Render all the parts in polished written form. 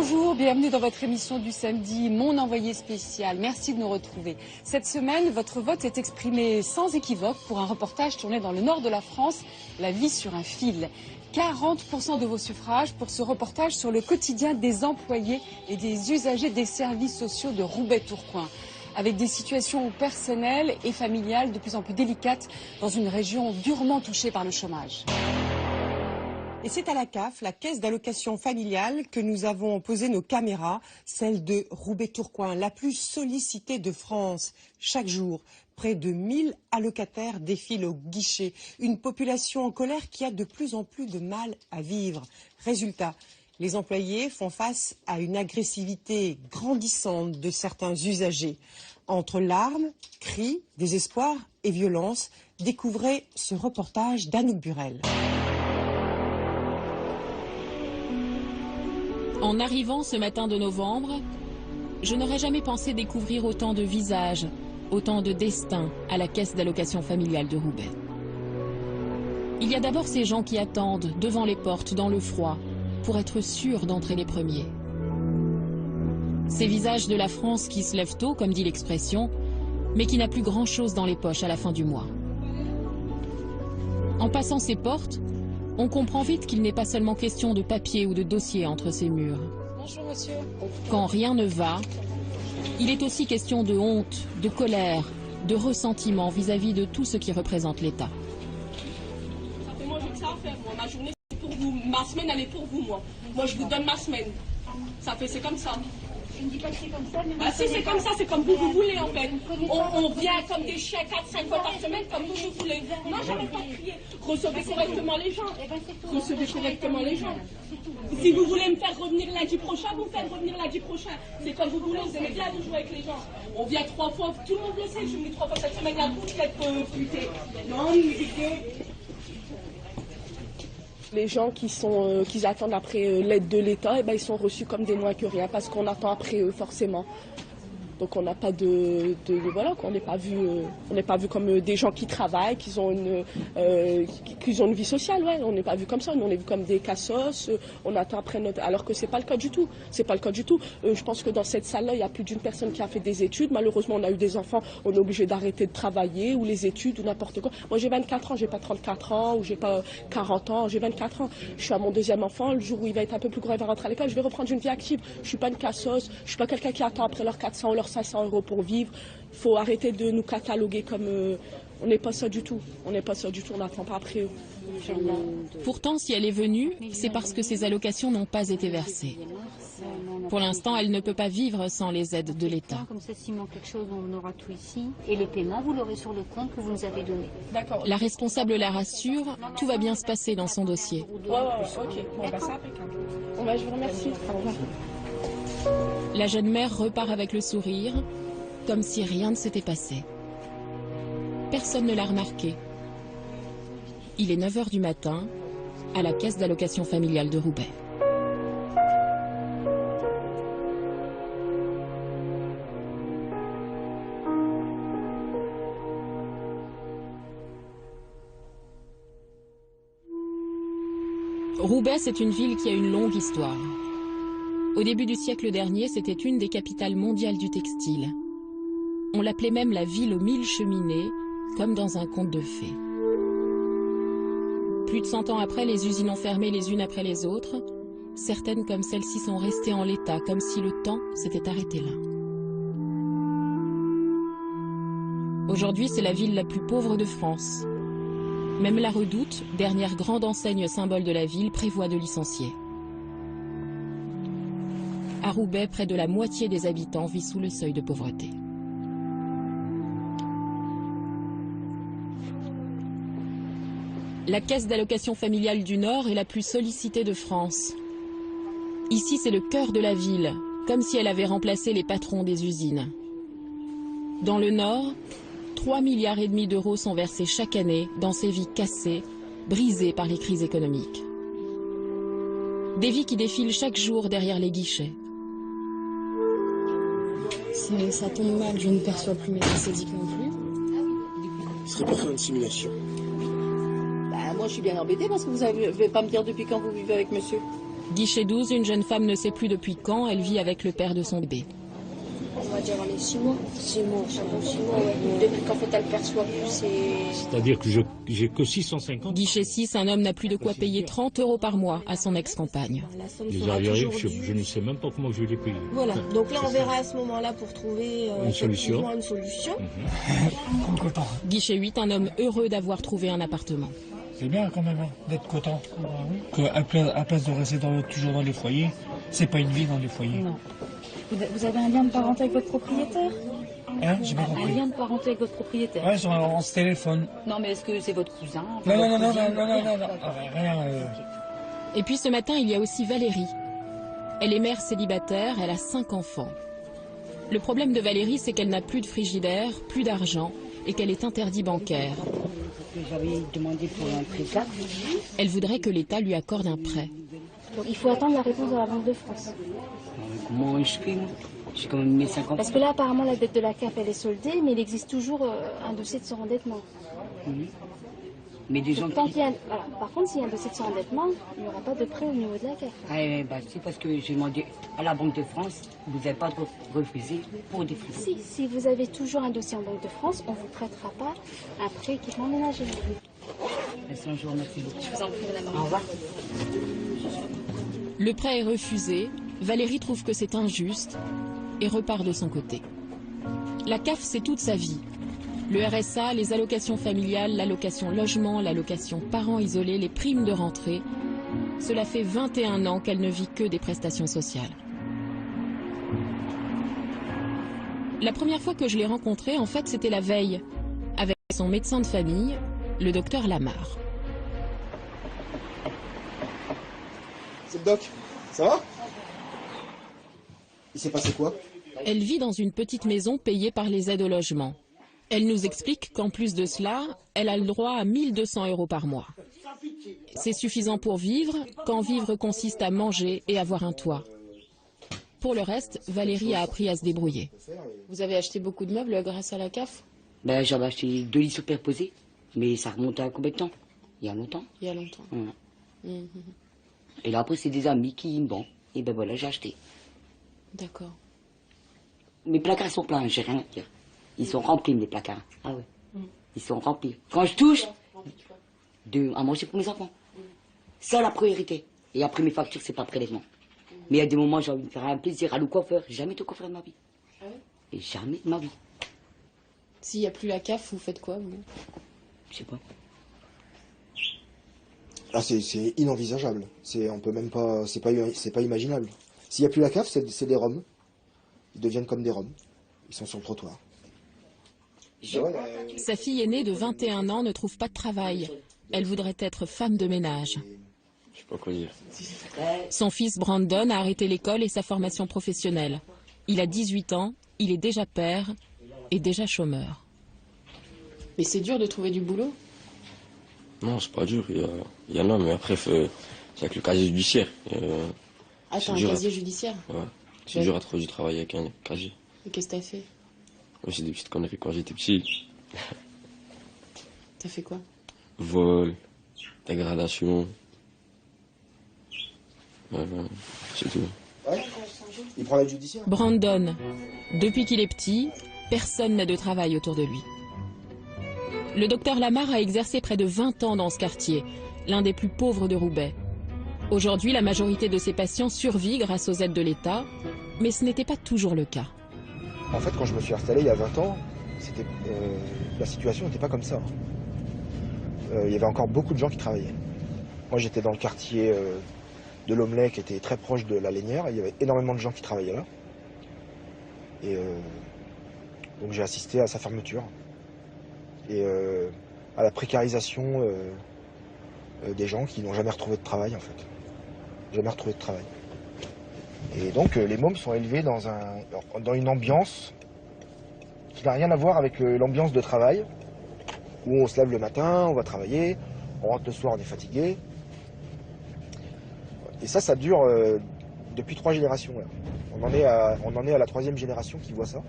Bonjour, bienvenue dans votre émission du samedi, Mon envoyé spécial. Merci de nous retrouver. Cette semaine, votre vote est exprimé sans équivoque pour un reportage tourné dans le nord de la France, La vie sur un fil. 40% de vos suffrages pour ce reportage sur le quotidien des employés et des usagers des services sociaux de Roubaix-Tourcoing, avec des situations personnelles et familiales de plus en plus délicates dans une région durement touchée par le chômage. Et c'est à la CAF, la caisse d'allocation familiale, que nous avons posé nos caméras, celle de Roubaix-Tourcoing, la plus sollicitée de France. Chaque jour, près de 1000 allocataires défilent au guichet. Une population en colère qui a de plus en plus de mal à vivre. Résultat, les employés font face à une agressivité grandissante de certains usagers. Entre larmes, cris, désespoir et violence, découvrez ce reportage d'Anouk Burel. En arrivant ce matin de novembre, je n'aurais jamais pensé découvrir autant de visages, autant de destins à la caisse d'allocation familiale de Roubaix. Il y a d'abord ces gens qui attendent devant les portes dans le froid pour être sûrs d'entrer les premiers. Ces visages de la France qui se lèvent tôt, comme dit l'expression, mais qui n'a plus grand-chose dans les poches à la fin du mois. En passant ces portes, on comprend vite qu'il n'est pas seulement question de papier ou de dossier entre ces murs. Bonjour monsieur. Quand rien ne va, il est aussi question de honte, de colère, de ressentiment vis-à-vis de tout ce qui représente l'État. Ça fait moi j'ai que ça à faire, moi. Ma journée c'est pour vous, ma semaine elle est pour vous, moi. Moi je vous donne ma semaine. C'est comme ça. Je ne dis pas que c'est comme ça, mais... Ah si c'est comme ça, c'est comme vous voulez en fait. On vient comme des chiens 4-5 fois par semaine, comme vous voulez. Moi j'arrête pas de crier. Recevez correctement les gens. Recevez correctement les gens. Si vous voulez me faire revenir lundi prochain, vous me faites revenir lundi prochain. C'est comme vous voulez, vous aimez bien vous jouer avec les gens. On vient 3 fois, tout le monde le sait, je suis venu 3 fois cette semaine, il y a vous qui êtes putés. Non, musique. Les gens qui attendent après l'aide de l'État, eh ben, ils sont reçus comme des moins que rien parce qu'on attend après eux forcément. Donc on n'a pas voilà, on n'est pas vu comme des gens qui travaillent, qui ont une vie sociale, ouais. On n'est pas vu comme ça, nous on est vu comme des cassos, on attend après notre, alors que c'est pas le cas du tout. C'est pas le cas du tout. Je pense que dans cette salle-là, il y a plus d'une personne qui a fait des études. Malheureusement, on a eu des enfants, on est obligé d'arrêter de travailler ou les études ou n'importe quoi. Moi j'ai 24 ans, j'ai pas 34 ans ou j'ai pas 40 ans, j'ai 24 ans. Je suis à mon deuxième enfant, le jour où il va être un peu plus grand, il va rentrer à l'école, je vais reprendre une vie active. Je suis pas une cassos, je suis pas quelqu'un qui attend après leurs 400 ou leurs 500 € pour vivre. Il faut arrêter de nous cataloguer comme... on n'est pas ça du tout. On n'est pas ça du tout, on n'attend pas après eux. Pourtant, si elle est venue, c'est parce que ses allocations n'ont pas été versées. Pour l'instant, elle ne peut pas vivre sans les aides de l'État. Comme ça, s'il manque quelque chose, on aura tout ici. Et le paiement, vous l'aurez sur le compte que vous nous avez donné. D'accord. La responsable la rassure, tout va bien se passer dans son dossier. Ok. Bon, bah, c'est impeccable. Bon, bah, je vous remercie. Au revoir. La jeune mère repart avec le sourire, comme si rien ne s'était passé. Personne ne l'a remarqué. Il est 9 h du matin, à la caisse d'allocation familiale de Roubaix. Roubaix, c'est une ville qui a une longue histoire. Au début du siècle dernier, c'était une des capitales mondiales du textile. On l'appelait même la ville aux 1000 cheminées, comme dans un conte de fées. Plus de 100 ans après, les usines ont fermé les unes après les autres. Certaines comme celle-ci sont restées en l'état, comme si le temps s'était arrêté là. Aujourd'hui, c'est la ville la plus pauvre de France. Même la Redoute, dernière grande enseigne symbole de la ville, prévoit de licencier. À Roubaix, près de la moitié des habitants vit sous le seuil de pauvreté. La caisse d'allocation familiale du Nord est la plus sollicitée de France. Ici, c'est le cœur de la ville, comme si elle avait remplacé les patrons des usines. Dans le Nord, 3,5 milliards d'euros sont versés chaque année dans ces vies cassées, brisées par les crises économiques. Des vies qui défilent chaque jour derrière les guichets. Si ça tombe mal, je ne perçois plus mes assédiques non plus. Ce serait pour faire une simulation. Bah, moi, je suis bien embêtée parce que vous ne pouvez pas me dire depuis quand vous vivez avec monsieur. Guichet 12, une jeune femme ne sait plus depuis quand elle vit avec le père de son bébé. On va dire les 6 mois. 6 mois, ça va 6 mois, ouais. Depuis qu'en fait elle perçoit plus, C'est-à-dire que j'ai que 650. Guichet 6, un homme n'a plus de quoi payer 30 € par mois à son ex-compagne. Les arriérés, je ne sais même pas comment je vais les payer. Voilà, donc là on verra à ce moment-là pour trouver une solution. Guichet 8, un homme heureux d'avoir trouvé un appartement. C'est bien quand même d'être content. À place de rester toujours dans les foyers, c'est pas une vie dans les foyers. Non. Vous avez un lien de parenté avec votre propriétaire? Hein, j'ai pas compris. Un lien de parenté avec votre propriétaire? Ouais, on se téléphone. Non, mais est-ce que c'est votre cousin? Non, rien. Et puis ce matin, il y a aussi Valérie. Elle est mère célibataire, elle a 5 enfants. Le problème de Valérie, c'est qu'elle n'a plus de frigidaire, plus d'argent et qu'elle est interdit bancaire. J'avais demandé pour un prêt là. Elle voudrait que l'État lui accorde un prêt. Donc il faut attendre la réponse de la Banque de France. Comment je fais, moi? J'ai quand même mis 50. Parce que là, apparemment, la dette de la CAF, elle est soldée, mais il existe toujours un dossier de surendettement. Mais des gens Tant qu'il y a... voilà. Par contre, s'il y a un dossier de surendettement, il n'y aura pas de prêt au niveau de la CAF. C'est parce que j'ai demandé à la Banque de France, vous n'avez pas refusé pour des frais. Si vous avez toujours un dossier en Banque de France, on ne vous prêtera pas un prêt équipement ménager. Merci, je vous remercie beaucoup. Je vous en prie, madame. Au revoir. Le prêt est refusé, Valérie trouve que c'est injuste et repart de son côté. La CAF, c'est toute sa vie. Le RSA, les allocations familiales, l'allocation logement, l'allocation parents isolés, les primes de rentrée. Cela fait 21 ans qu'elle ne vit que des prestations sociales. La première fois que je l'ai rencontrée, en fait, c'était la veille, avec son médecin de famille, le docteur Lamar. C'est le doc, ça va? Il s'est passé quoi? Elle vit dans une petite maison payée par les aides au logement. Elle nous explique qu'en plus de cela, elle a le droit à 1 200 € par mois. C'est suffisant pour vivre, quand vivre consiste à manger et avoir un toit. Pour le reste, Valérie a appris à se débrouiller. Vous avez acheté beaucoup de meubles grâce à la CAF? J'avais acheté 2 lits superposés, mais ça remonte à combien de temps? Il y a longtemps. Il y a longtemps. Et là après c'est des amis qui bon, et ben voilà, j'ai acheté. D'accord. Mes placards sont pleins, j'ai rien à dire. Ils sont remplis mes placards. Ah ouais. Ils sont remplis. Quand je touche, à manger pour mes enfants. C'est la priorité. Et après mes factures, c'est pas prélèvement. Mais il y a des moments, j'ai envie de faire un plaisir à le coiffeur. J'ai jamais été coiffeur de ma vie. Ah ouais? Et jamais de ma vie. S'il n'y a plus la CAF, vous faites quoi, vous? Je sais pas. Ah, c'est inenvisageable. On peut même pas, c'est pas imaginable. S'il n'y a plus la CAF, c'est des Roms. Ils deviennent comme des Roms. Ils sont sur le trottoir. Sa fille aînée de 21 ans ne trouve pas de travail. Elle voudrait être femme de ménage. Je sais pas quoi dire. Son fils Brandon a arrêté l'école et sa formation professionnelle. Il a 18 ans, il est déjà père et déjà chômeur. Mais c'est dur de trouver du boulot? Non, c'est pas dur. Il y en a, mais après, c'est avec le casier judiciaire. Ah, t'as un casier judiciaire? Ouais. C'est dur à trouver du travail avec un casier. Et qu'est-ce que t'as fait? Moi, j'ai des petites conneries quand j'étais petit. T'as fait quoi? Vol, dégradation. C'est tout. Ouais. Il prend l'aide judiciaire. Brandon, depuis qu'il est petit, personne n'a de travail autour de lui. Le docteur Lamar a exercé près de 20 ans dans ce quartier, l'un des plus pauvres de Roubaix. Aujourd'hui, la majorité de ses patients survit grâce aux aides de l'État, mais ce n'était pas toujours le cas. En fait, quand je me suis installé il y a 20 ans, la situation n'était pas comme ça. Il y avait encore beaucoup de gens qui travaillaient. Moi, j'étais dans le quartier de l'Omelay, qui était très proche de la Lénière, et il y avait énormément de gens qui travaillaient là. Et donc j'ai assisté à sa fermeture et à la précarisation des gens qui n'ont jamais retrouvé de travail, en fait. Jamais retrouvé de travail. Et donc les mômes sont élevés dans une ambiance qui n'a rien à voir avec l'ambiance de travail, où on se lève le matin, on va travailler, on rentre le soir, on est fatigué. Et ça dure depuis 3 générations. Là. On en est à la 3e génération qui voit ça.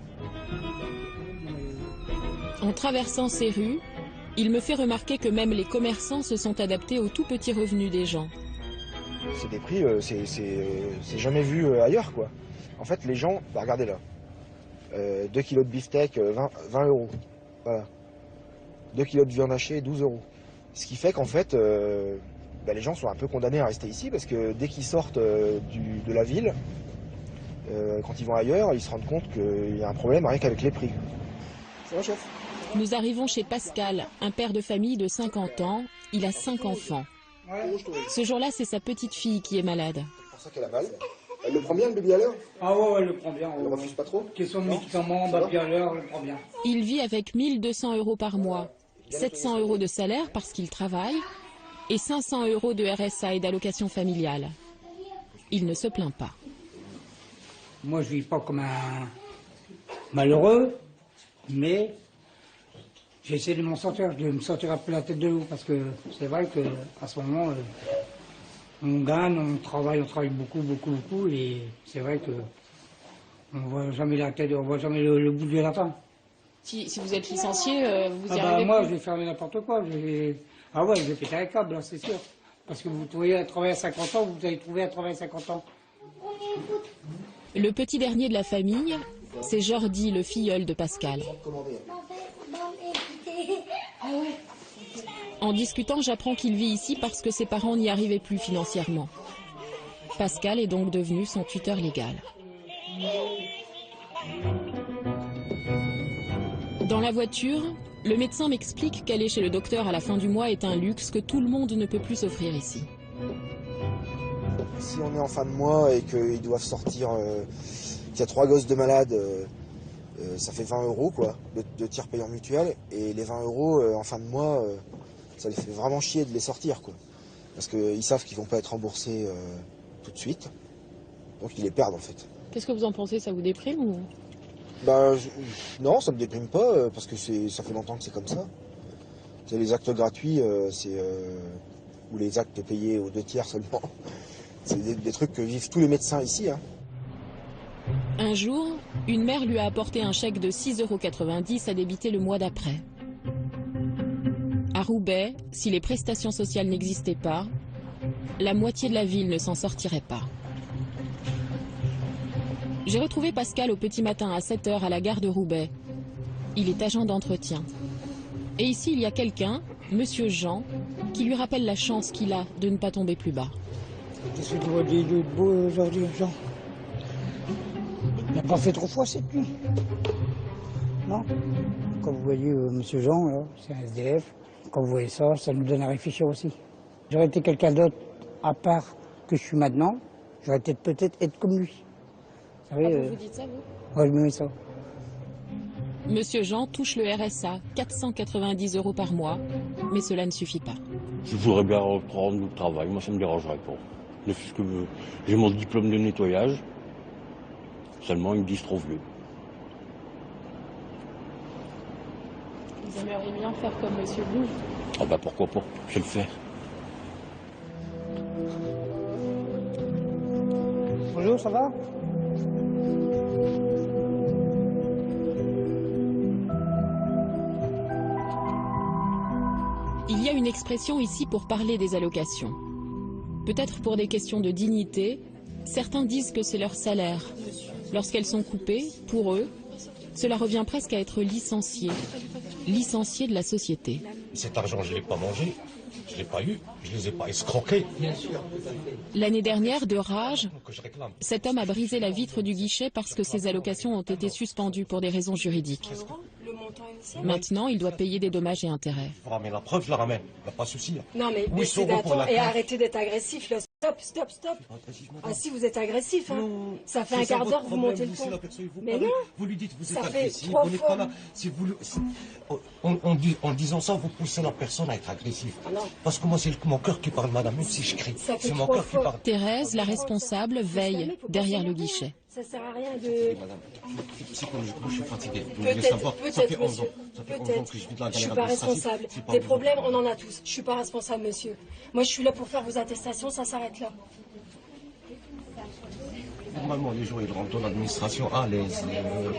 En traversant ces rues, il me fait remarquer que même les commerçants se sont adaptés aux tout petits revenus des gens. C'est des prix, c'est jamais vu ailleurs, quoi. En fait, les gens, bah, regardez là, 2 kilos de beefsteak, 20 euros. Voilà. 2 kilos de viande hachée, 12 euros. Ce qui fait qu'en fait, bah, les gens sont un peu condamnés à rester ici parce que dès qu'ils sortent de la ville, quand ils vont ailleurs, ils se rendent compte qu'il y a un problème rien qu'avec les prix. Ça va, chef? Nous arrivons chez Pascal, un père de famille de 50 ans. Il a 5 enfants. Ce jour-là, c'est sa petite fille qui est malade. C'est pour ça qu'elle a mal. Elle le prend bien, le bébé à l'heure? Ah ouais, elle le prend bien. Elle ne refuse pas trop? Question de médicaments, baby à l'heure, elle le prend bien. Il vit avec 1200 € par mois, 700 € de salaire parce qu'il travaille et 500 € de RSA et d'allocation familiale. Il ne se plaint pas. Moi, je ne vis pas comme un malheureux, mais j'essaie de m'en sortir, de me sortir un peu la tête de l'eau, parce que c'est vrai qu'à ce moment, on gagne, on travaille beaucoup, et c'est vrai qu'on ne voit jamais la tête, on voit jamais le bout de la fin. Si vous êtes licencié, vous y bah, arrivez moi, plus. je vais faire n'importe quoi. Ah ouais, je vais péter un câble, là, c'est sûr. Parce que vous trouvez à travailler à 50 ans, vous allez trouver à travailler à 50 ans. Le petit dernier de la famille, c'est Jordi, le filleul de Pascal. En discutant, j'apprends qu'il vit ici parce que ses parents n'y arrivaient plus financièrement. Pascal est donc devenu son tuteur légal. Dans la voiture, le médecin m'explique qu'aller chez le docteur à la fin du mois est un luxe que tout le monde ne peut plus s'offrir ici. Si on est en fin de mois et qu'ils doivent sortir, qu'il y a 3 gosses de malades, ça fait 20 € quoi, de tiers payant mutuel. Et les 20 € en fin de mois, ça les fait vraiment chier de les sortir, quoi. Parce qu'ils savent qu'ils vont pas être remboursés tout de suite. Donc ils les perdent en fait. Qu'est-ce que vous en pensez? Ça vous déprime ou... Bah, non, ça me déprime pas, parce que ça fait longtemps que c'est comme ça. C'est les actes gratuits, ou les actes payés aux 2 tiers seulement. C'est des trucs que vivent tous les médecins ici. Hein. Un jour, une mère lui a apporté un chèque de 6,90 € à débiter le mois d'après. À Roubaix, si les prestations sociales n'existaient pas, la moitié de la ville ne s'en sortirait pas. J'ai retrouvé Pascal au petit matin à 7 h à la gare de Roubaix. Il est agent d'entretien. Et ici, il y a quelqu'un, Monsieur Jean, qui lui rappelle la chance qu'il a de ne pas tomber plus bas. Qu'est-ce que tu vois de beau aujourd'hui, Jean? Il n'a pas fait trop froid cette nuit. Non? Comme vous voyez, Monsieur Jean, là, c'est un SDF. Quand vous voyez ça, ça nous donne à réfléchir aussi. J'aurais été quelqu'un d'autre, à part que je suis maintenant, j'aurais peut-être être comme lui. Vous savez, vous dites ça, vous? Ouais, je me mets ça. Monsieur Jean touche le RSA, 490 € par mois, mais cela ne suffit pas. Je voudrais bien reprendre le travail, moi ça ne me dérangerait pas. Puisque j'ai mon diplôme de nettoyage, seulement ils me disent trop vieux. Vous aimeriez bien faire comme Monsieur Blou? Ah bah pourquoi pas, je vais le faire. Bonjour, ça va? Il y a une expression ici pour parler des allocations. Peut-être pour des questions de dignité, certains disent que c'est leur salaire. Lorsqu'elles sont coupées, pour eux, cela revient presque à être licencié de la société. Cet argent, je ne l'ai pas mangé, je ne l'ai pas eu, je ne les ai pas escroqués. L'année dernière, de rage, cet homme a brisé la vitre du guichet parce que ses allocations ont été suspendues pour des raisons juridiques. Maintenant, il doit payer des dommages et intérêts. Je vous ramène la preuve, je la ramène, il n'y a pas de souci. Non mais baissez d'un ton et arrêtez d'être agressif là. Stop. Ah si, vous êtes agressif, hein. Ça fait un quart d'heure que vous montez le ton. Mais non. Vous lui dites, vous êtes ça agressif, fait 3 vous n'êtes pas là. Si vous, en disant ça, vous poussez la personne à être agressive. Parce que moi, c'est mon cœur qui parle, madame, même si je crie. C'est mon cœur qui parle. Thérèse, la responsable, veille derrière le guichet. Ça sert à rien de... Madame, psychologiquement, je suis fatigué. Peut-être, monsieur. Peut-être. Je suis pas responsable. Des problèmes, on en a tous. Je suis pas responsable, monsieur. Moi, je suis là pour faire vos attestations, ça s'arrête là. Normalement, les gens, ils rentrent dans l'administration à l'aise,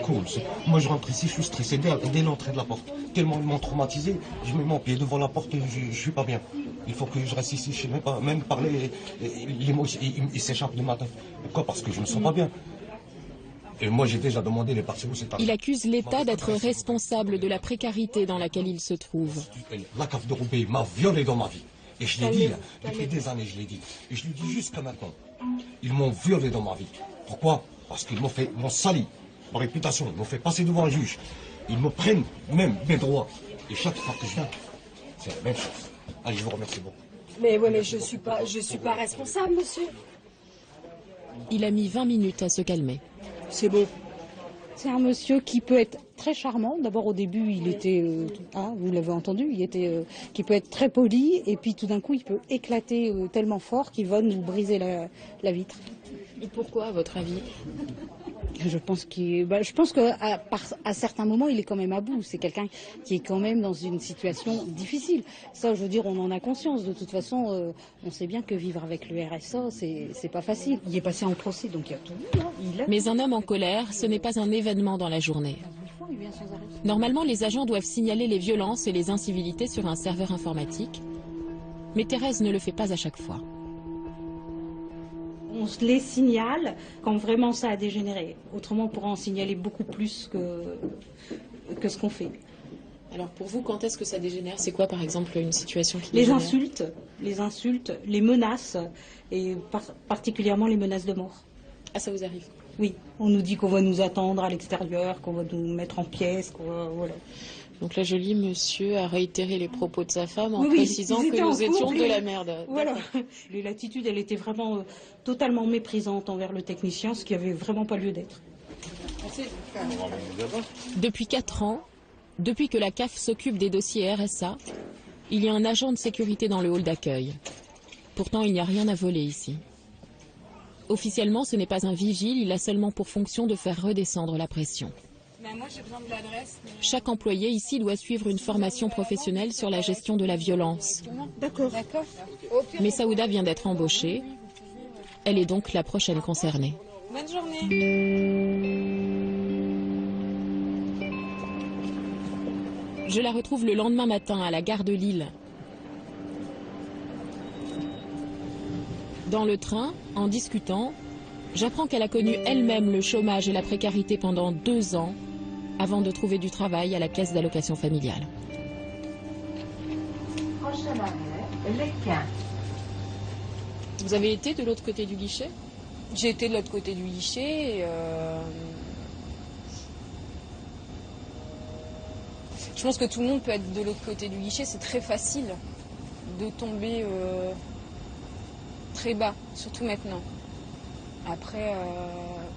cool. Moi, je rentre ici, je suis stressé dès l'entrée de la porte. Tellement ils m'ont traumatisé, je mets mon pied devant la porte et je suis pas bien. Il faut que je reste ici, je ne sais même parler, les mots, ils s'échappent du matin. Pourquoi? Parce que je ne me sens pas bien. Et moi, j'ai déjà demandé les parties où c'est Il accuse l'État d'être responsable de la précarité dans laquelle il se trouve. La CAF de Roubaix m'a violé dans ma vie. Et je l'ai dit, là, depuis des années, je l'ai dit. Et je le dis jusqu'à maintenant. Ils m'ont violé dans ma vie. Pourquoi? Parce qu'ils m'ont sali ma réputation. Ils m'ont fait passer devant un juge. Ils me prennent même mes droits. Et chaque fois que je viens, c'est la même chose. Allez, je vous remercie beaucoup. Mais ouais, mais je suis pas responsable, monsieur. Il a mis 20 minutes à se calmer. C'est bon. C'est un monsieur qui peut être très charmant. D'abord, au début, il était, vous l'avez entendu, qui peut être très poli, et puis tout d'un coup, il peut éclater tellement fort qu'il va nous briser la vitre. Et pourquoi, à votre avis? Je pense qu'à certains moments, il est quand même à bout. C'est quelqu'un qui est quand même dans une situation difficile. Ça, je veux dire, on en a conscience. De toute façon, on sait bien que vivre avec le RSA, c'est pas facile. Il est passé en procès, donc il y a tout. Mais un homme en colère, ce n'est pas un événement dans la journée. Normalement, les agents doivent signaler les violences et les incivilités sur un serveur informatique. Mais Thérèse ne le fait pas à chaque fois. On se les signale quand vraiment ça a dégénéré. Autrement, on pourra en signaler beaucoup plus que ce qu'on fait. Alors pour vous, quand est-ce que ça dégénère? C'est quoi par exemple une situation qui les dégénère? Les insultes, les menaces, et particulièrement les menaces de mort. Ah, ça vous arrive? Oui, on nous dit qu'on va nous attendre à l'extérieur, qu'on va nous mettre en pièces, voilà. Donc là, je lis, monsieur a réitéré les propos de sa femme en précisant que nous étions de la merde. Voilà. L'attitude, elle était vraiment totalement méprisante envers le technicien, ce qui n'avait vraiment pas lieu d'être. Depuis 4 ans, depuis que la CAF s'occupe des dossiers RSA, il y a un agent de sécurité dans le hall d'accueil. Pourtant, il n'y a rien à voler ici. Officiellement, ce n'est pas un vigile, il a seulement pour fonction de faire redescendre la pression. Moi, j'ai besoin de l'adresse. Chaque employé ici doit suivre une formation professionnelle sur la gestion de la violence. D'accord. Mais Saouda vient d'être embauchée. Elle est donc la prochaine concernée. Bonne journée. Je la retrouve le lendemain matin à la gare de Lille. Dans le train, en discutant, j'apprends qu'elle a connu elle-même le chômage et la précarité pendant 2 ans avant de trouver du travail à la caisse d'allocation familiale. Prochain arrêt, le 15. Vous avez été de l'autre côté du guichet? J'ai été de l'autre côté du guichet. Je pense que tout le monde peut être de l'autre côté du guichet. C'est très facile de tomber très bas, surtout maintenant. Après,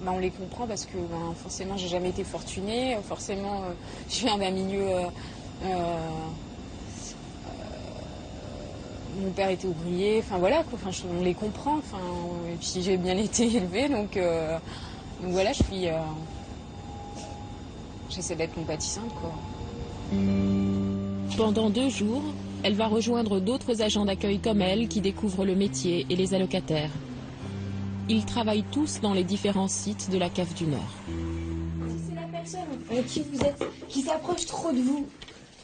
on les comprend parce que forcément, j'ai jamais été fortunée. Forcément, je viens d'un milieu... mon père était ouvrier. Enfin, voilà, quoi. Enfin, on les comprend. Enfin, et puis, j'ai bien été élevée. Donc voilà, j'essaie d'être compatissante, quoi. Pendant 2 jours, elle va rejoindre d'autres agents d'accueil comme elle qui découvrent le métier et les allocataires. Ils travaillent tous dans les différents sites de la CAF du Nord. C'est la personne avec qui vous êtes, qui s'approche trop de vous.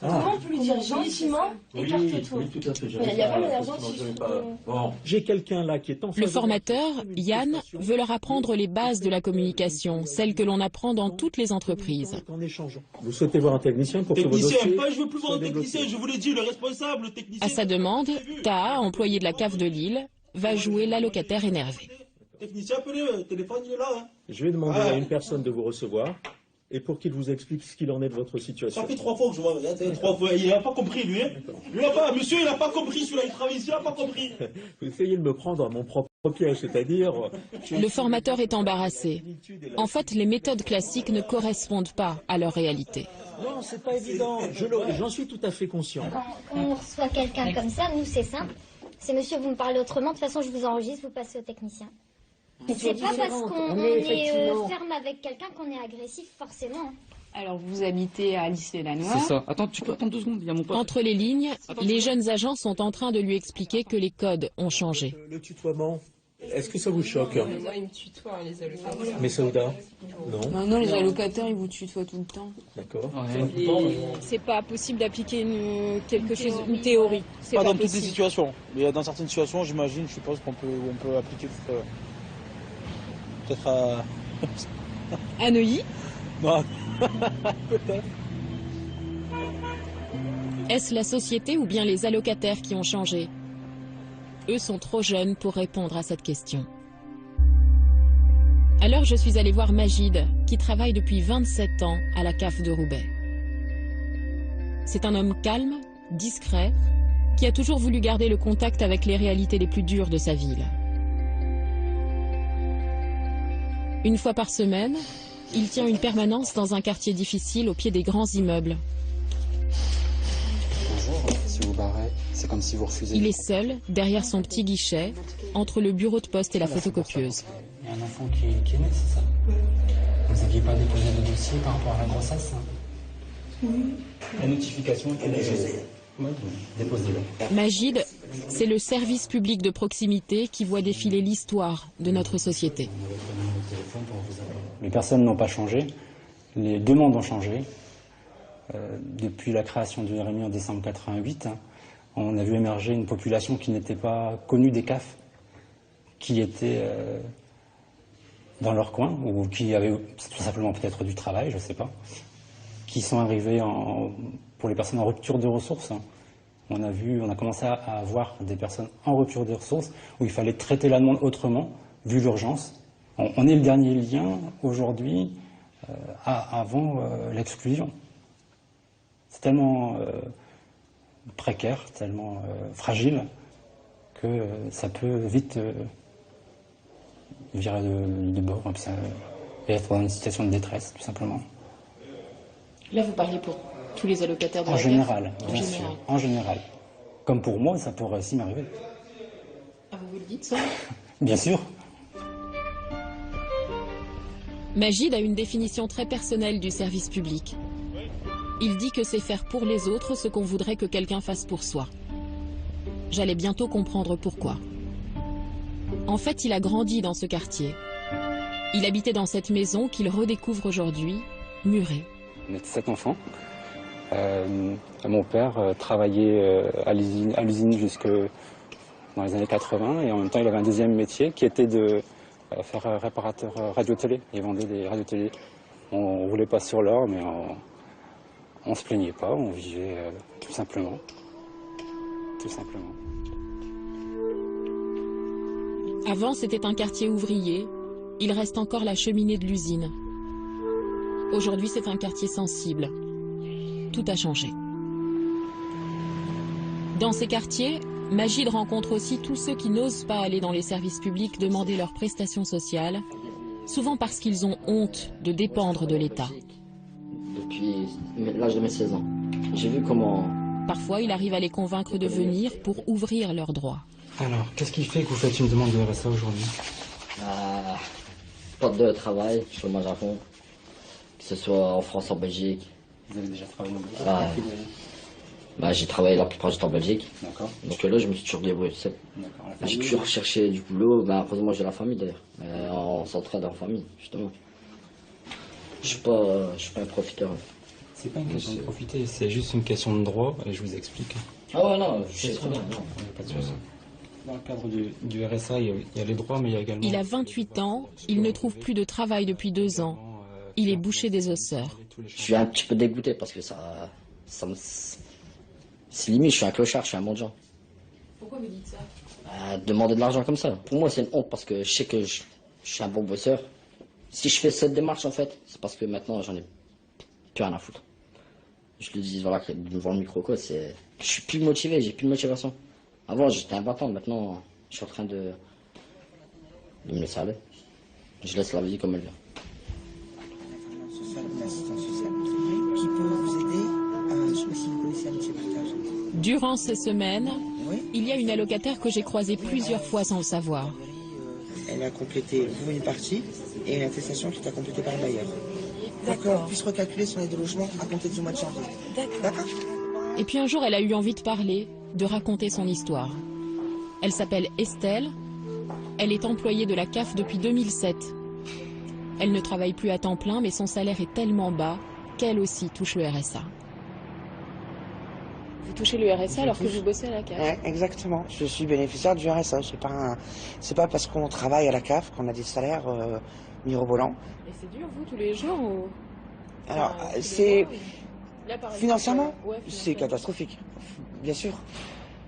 Comment on peut lui dire gentiment, écarte-toi? Oui, tout à fait. Il n'y a pas manière gentille. J'ai quelqu'un là qui est en face. Le formateur, Yann, veut leur apprendre les bases de la communication, celles que l'on apprend dans toutes les entreprises. En échangeant. Vous souhaitez voir un technicien pour que vos dossiers... Je veux plus voir un technicien, je vous l'ai dit, le responsable, le technicien... À sa demande, Taha, employé de la CAF de Lille, va jouer l'allocataire énervé. Technicien, appelez, le téléphone, il est là. Hein. Je vais demander à une personne de vous recevoir et pour qu'il vous explique ce qu'il en est de votre situation. Ça fait 3 fois que je vois, 3 fois. Il n'a pas compris, lui. Hein. Monsieur, il n'a pas compris, celui-là, il travaille ici, il n'a pas compris. Vous essayez de me prendre à mon propre piège, c'est-à-dire... Le formateur est embarrassé. En fait, les méthodes classiques ne correspondent pas à leur réalité. Non, c'est pas évident. J'en suis tout à fait conscient. Quand on reçoit quelqu'un comme ça, nous, c'est simple. C'est monsieur, vous me parlez autrement. De toute façon, je vous enregistre, vous passez au technicien. C'est pas parce qu'on est ferme avec quelqu'un qu'on est agressif, forcément. Alors, vous habitez à L'Isle-et-la-Noire. C'est ça. Attends, tu peux attendre 2 secondes, il y a mon pote. Entre les lignes, les jeunes agents sont en train de lui expliquer que les codes ont changé. Le tutoiement, Est-ce que ça vous choque? Moi, ils me tutoient, les allocataires. Mais Saouda? Non. Maintenant, les allocataires, ils vous tutoient tout le temps. D'accord. C'est pas possible d'appliquer une théorie. C'est Pas pas dans toutes les possible. situations. Mais dans certaines situations, j'imagine, je suppose qu'on peut appliquer peut-être à... À Neuilly? Non, peut-être. Est-ce la société ou bien les allocataires qui ont changé? Eux sont trop jeunes pour répondre à cette question. Alors je suis allée voir Magid, qui travaille depuis 27 ans à la CAF de Roubaix. C'est un homme calme, discret, qui a toujours voulu garder le contact avec les réalités les plus dures de sa ville. Une fois par semaine, il tient une permanence dans un quartier difficile au pied des grands immeubles. Bonjour, si vous barrez, c'est comme si vous refusez. Il est seul, derrière son petit guichet, entre le bureau de poste et la photocopieuse. Il y a un enfant qui est né, c'est ça? Vous n'aviez pas déposé de dossier par rapport à la grossesse? Oui. La notification est déposée. Oui, déposez-le. Magid, c'est le service public de proximité qui voit défiler l'histoire de notre société. Les personnes n'ont pas changé, les demandes ont changé. Depuis la création du RMI en décembre 88, on a vu émerger une population qui n'était pas connue des CAF, qui était dans leur coin, ou qui avait tout simplement peut-être du travail, je ne sais pas, qui sont arrivés pour les personnes en rupture de ressources. On a commencé à avoir des personnes en rupture de ressources, où il fallait traiter la demande autrement, vu l'urgence. On est le dernier lien aujourd'hui avant l'exclusion. C'est tellement précaire, tellement fragile, que ça peut vite virer de bord et être dans une situation de détresse, tout simplement. Là, vous parlez pour tous les allocataires de la En CAF? général, bien sûr, en général. Comme pour moi, ça pourrait aussi m'arriver. Ah, vous le dites, ça? Bien sûr. Magid a une définition très personnelle du service public. Il dit que c'est faire pour les autres ce qu'on voudrait que quelqu'un fasse pour soi. J'allais bientôt comprendre pourquoi. En fait, il a grandi dans ce quartier. Il habitait dans cette maison qu'il redécouvre aujourd'hui, murée. On était 7 enfants. Mon père travaillait à l'usine jusque dans les années 80 et en même temps il avait un deuxième métier qui était de faire réparateur radio-télé. Il vendait des radio-télé. On ne roulait pas sur l'or, mais on ne se plaignait pas, on vivait tout simplement. Tout simplement. Avant, c'était un quartier ouvrier. Il reste encore la cheminée de l'usine. Aujourd'hui, c'est un quartier sensible. Tout a changé. Dans ces quartiers, Magid rencontre aussi tous ceux qui n'osent pas aller dans les services publics demander leurs prestations sociales, souvent parce qu'ils ont honte de dépendre de l'État. Depuis l'âge de mes 16 ans, j'ai vu comment... Parfois, il arrive à les convaincre de venir pour ouvrir leurs droits. Alors, qu'est-ce qui fait que vous faites une demande de RSA aujourd'hui? Pas de travail, chômage à fond, que ce soit en France, en Belgique. Vous avez déjà travaillé en Belgique? J'ai travaillé la plupart du temps en Belgique. D'accord. Donc là, je me suis toujours débrouillé seul. J'ai toujours cherché du boulot. Heureusement, j'ai la famille d'ailleurs. On s'entraide en famille, justement. Je suis pas un profiteur. C'est pas une question de profiter, c'est juste une question de droit, et je vous explique. Ah ouais, non, je sais très bien. Pas de souci. Dans le cadre du RSA, il y a les droits, mais il y a également... Il a 28 ans, il ne trouve plus de travail depuis 2 ans. Il est boucher des osseurs. Je suis un petit peu dégoûté parce que ça me... C'est limite, je suis un clochard, je suis un mendiant. Pourquoi vous dites ça? Demander de l'argent comme ça. Pour moi, c'est une honte parce que je sais que je suis un bon bosseur. Si je fais cette démarche, en fait, c'est parce que maintenant, j'en ai plus rien à foutre. Je le dis, voilà, devant le micro, quoi, c'est... Je suis plus motivé, j'ai plus de motivation. Avant, j'étais un battant, maintenant, je suis en train de me laisser aller. Je laisse la vie comme elle vient. Qui peut vous aider, je sais pas si vous connaissez Amitié Partage. Durant ces semaines, il y a une allocataire que j'ai croisée plusieurs fois sans le savoir. Elle a complété pour une partie et une attestation qui est à compléter par le bailleur. D'accord. On puisse recalculer son aide de logement à compter du mois de janvier. D'accord. Et puis un jour, elle a eu envie de parler, de raconter son histoire. Elle s'appelle Estelle. Elle est employée de la CAF depuis 2007. Elle ne travaille plus à temps plein, mais son salaire est tellement bas qu'elle aussi touche le RSA. Vous touchez le RSA alors que vous bossez à la CAF. Ouais, exactement. Je suis bénéficiaire du RSA. C'est pas parce qu'on travaille à la CAF qu'on a des salaires mirobolants. Et c'est dur, vous, tous les jours ou... Alors, enfin, c'est... Là, par exemple, Financièrement, ouais, c'est catastrophique, bien sûr.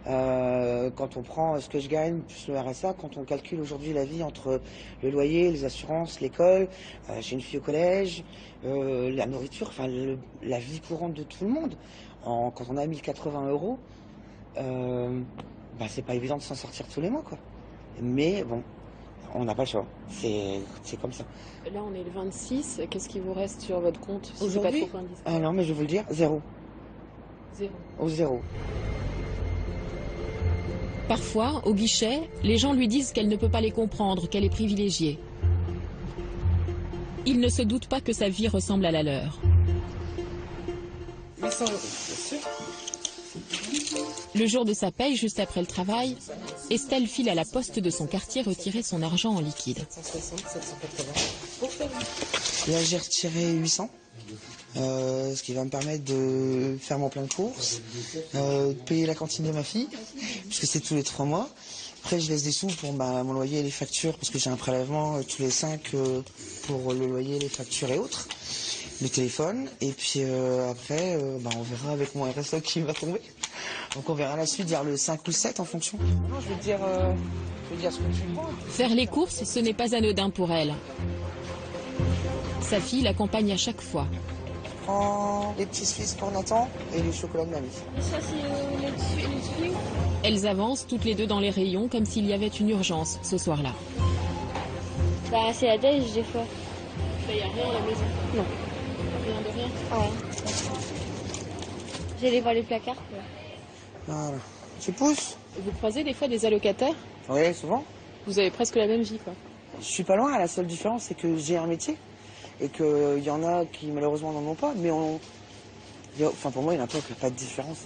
Quand on prend ce que je gagne plus le RSA, quand on calcule aujourd'hui la vie entre le loyer, les assurances, l'école, j'ai une fille au collège, la nourriture, enfin la vie courante de tout le monde, quand on a 1080 €, bah, c'est pas évident de s'en sortir tous les mois, quoi. Mais bon, on n'a pas le choix, c'est comme ça. Là, on est le 26, qu'est-ce qui vous reste sur votre compte si Aujourd'hui, c'est pas trop indiscret? non, mais je vais vous le dire, zéro. Zéro. Au zéro. Parfois, au guichet, les gens lui disent qu'elle ne peut pas les comprendre, qu'elle est privilégiée. Il ne se doute pas que sa vie ressemble à la leur. 800 €, bien sûr. Le jour de sa paye, juste après le travail, Estelle file à la poste de son quartier retirer son argent en liquide. 760, 780. Là, j'ai retiré 800. Ce qui va me permettre de faire mon plein de courses, de payer la cantine de ma fille, puisque c'est tous les 3 mois. Après, je laisse des sous pour mon loyer et les factures, parce que j'ai un prélèvement tous les 5 pour le loyer, les factures et autres, le téléphone. Et puis après, on verra avec mon RSA qui va tomber. Donc on verra la suite, vers le 5 ou 7 en fonction. Non, je vais te dire ce que tu prends. Faire les courses, ce n'est pas anodin pour elle. Sa fille l'accompagne à chaque fois. Je prends les petits Suisses pour Nathan et les chocolats de mamie. Ça, c'est les tuyaux. Elles avancent toutes les deux dans les rayons comme s'il y avait une urgence ce soir-là. Bah, c'est la dèche des fois. Il n'y a rien à la maison? Non. Rien de rien? Ouais. J'allais voir les placards, quoi. Voilà. Tu pousses? Vous croisez des fois des allocataires? Oui, souvent. Vous avez presque la même vie, quoi. Je suis pas loin, la seule différence, c'est que j'ai un métier. Et qu'il y en a qui, malheureusement, n'en ont pas. Mais pour moi, il n'y en a pas de différence.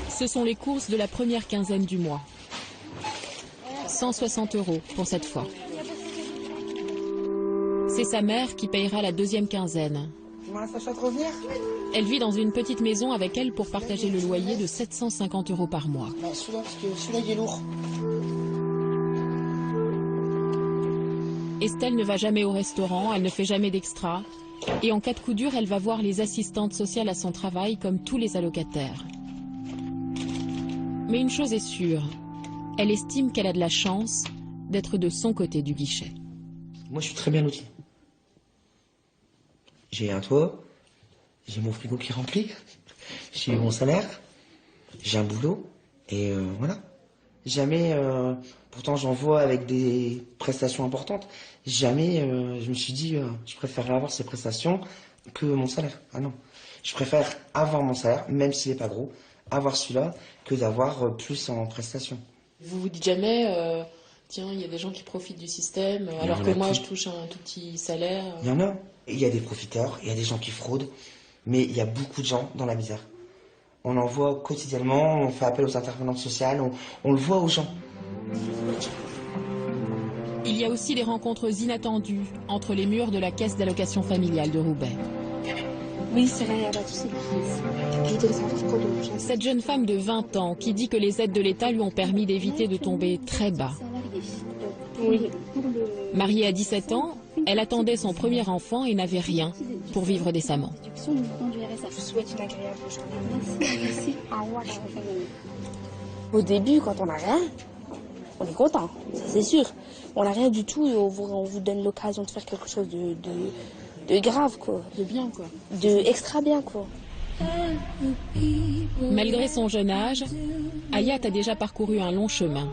Ce sont les courses de la première quinzaine du mois. 160 € pour cette fois. C'est sa mère qui payera la deuxième quinzaine. Tu m'as un sachet de revenir? Elle vit dans une petite maison avec elle pour partager le loyer de 750 € par mois. Non, celui-là, parce que celui-là, il est lourd. Estelle ne va jamais au restaurant, elle ne fait jamais d'extra. Et en cas de coup dur, elle va voir les assistantes sociales à son travail comme tous les allocataires. Mais une chose est sûre, elle estime qu'elle a de la chance d'être de son côté du guichet. Moi, je suis très bien loti. J'ai un toit, j'ai mon frigo qui est rempli, j'ai mon salaire, j'ai un boulot, et voilà. Jamais, pourtant j'en vois avec des prestations importantes, jamais je me suis dit, je préférerais avoir ces prestations que mon salaire. Ah non, je préfère avoir mon salaire, même s'il n'est pas gros, avoir celui-là, que d'avoir plus en prestations. Vous vous dites jamais, tiens, il y a des gens qui profitent du système, alors que moi je touche un tout petit salaire. Il y en a. Il y a des profiteurs, il y a des gens qui fraudent, mais il y a beaucoup de gens dans la misère. On en voit quotidiennement, on fait appel aux intervenantes sociales, on le voit aux gens. Il y a aussi des rencontres inattendues entre les murs de la caisse d'allocation familiale de Roubaix. Oui, c'est rien, il n'y a pas de souci. Cette jeune femme de 20 ans qui dit que les aides de l'État lui ont permis d'éviter de tomber très bas. Oui. Mariée à 17 ans, elle attendait son premier enfant et n'avait rien pour vivre décemment. Je vous souhaite une agréable journée. Merci. Au revoir. Au début, quand on n'a rien, on est content, ça c'est sûr. On n'a rien du tout et on vous donne l'occasion de faire quelque chose de grave, quoi. De bien, quoi. De extra bien, quoi. Malgré son jeune âge, Hayat a déjà parcouru un long chemin.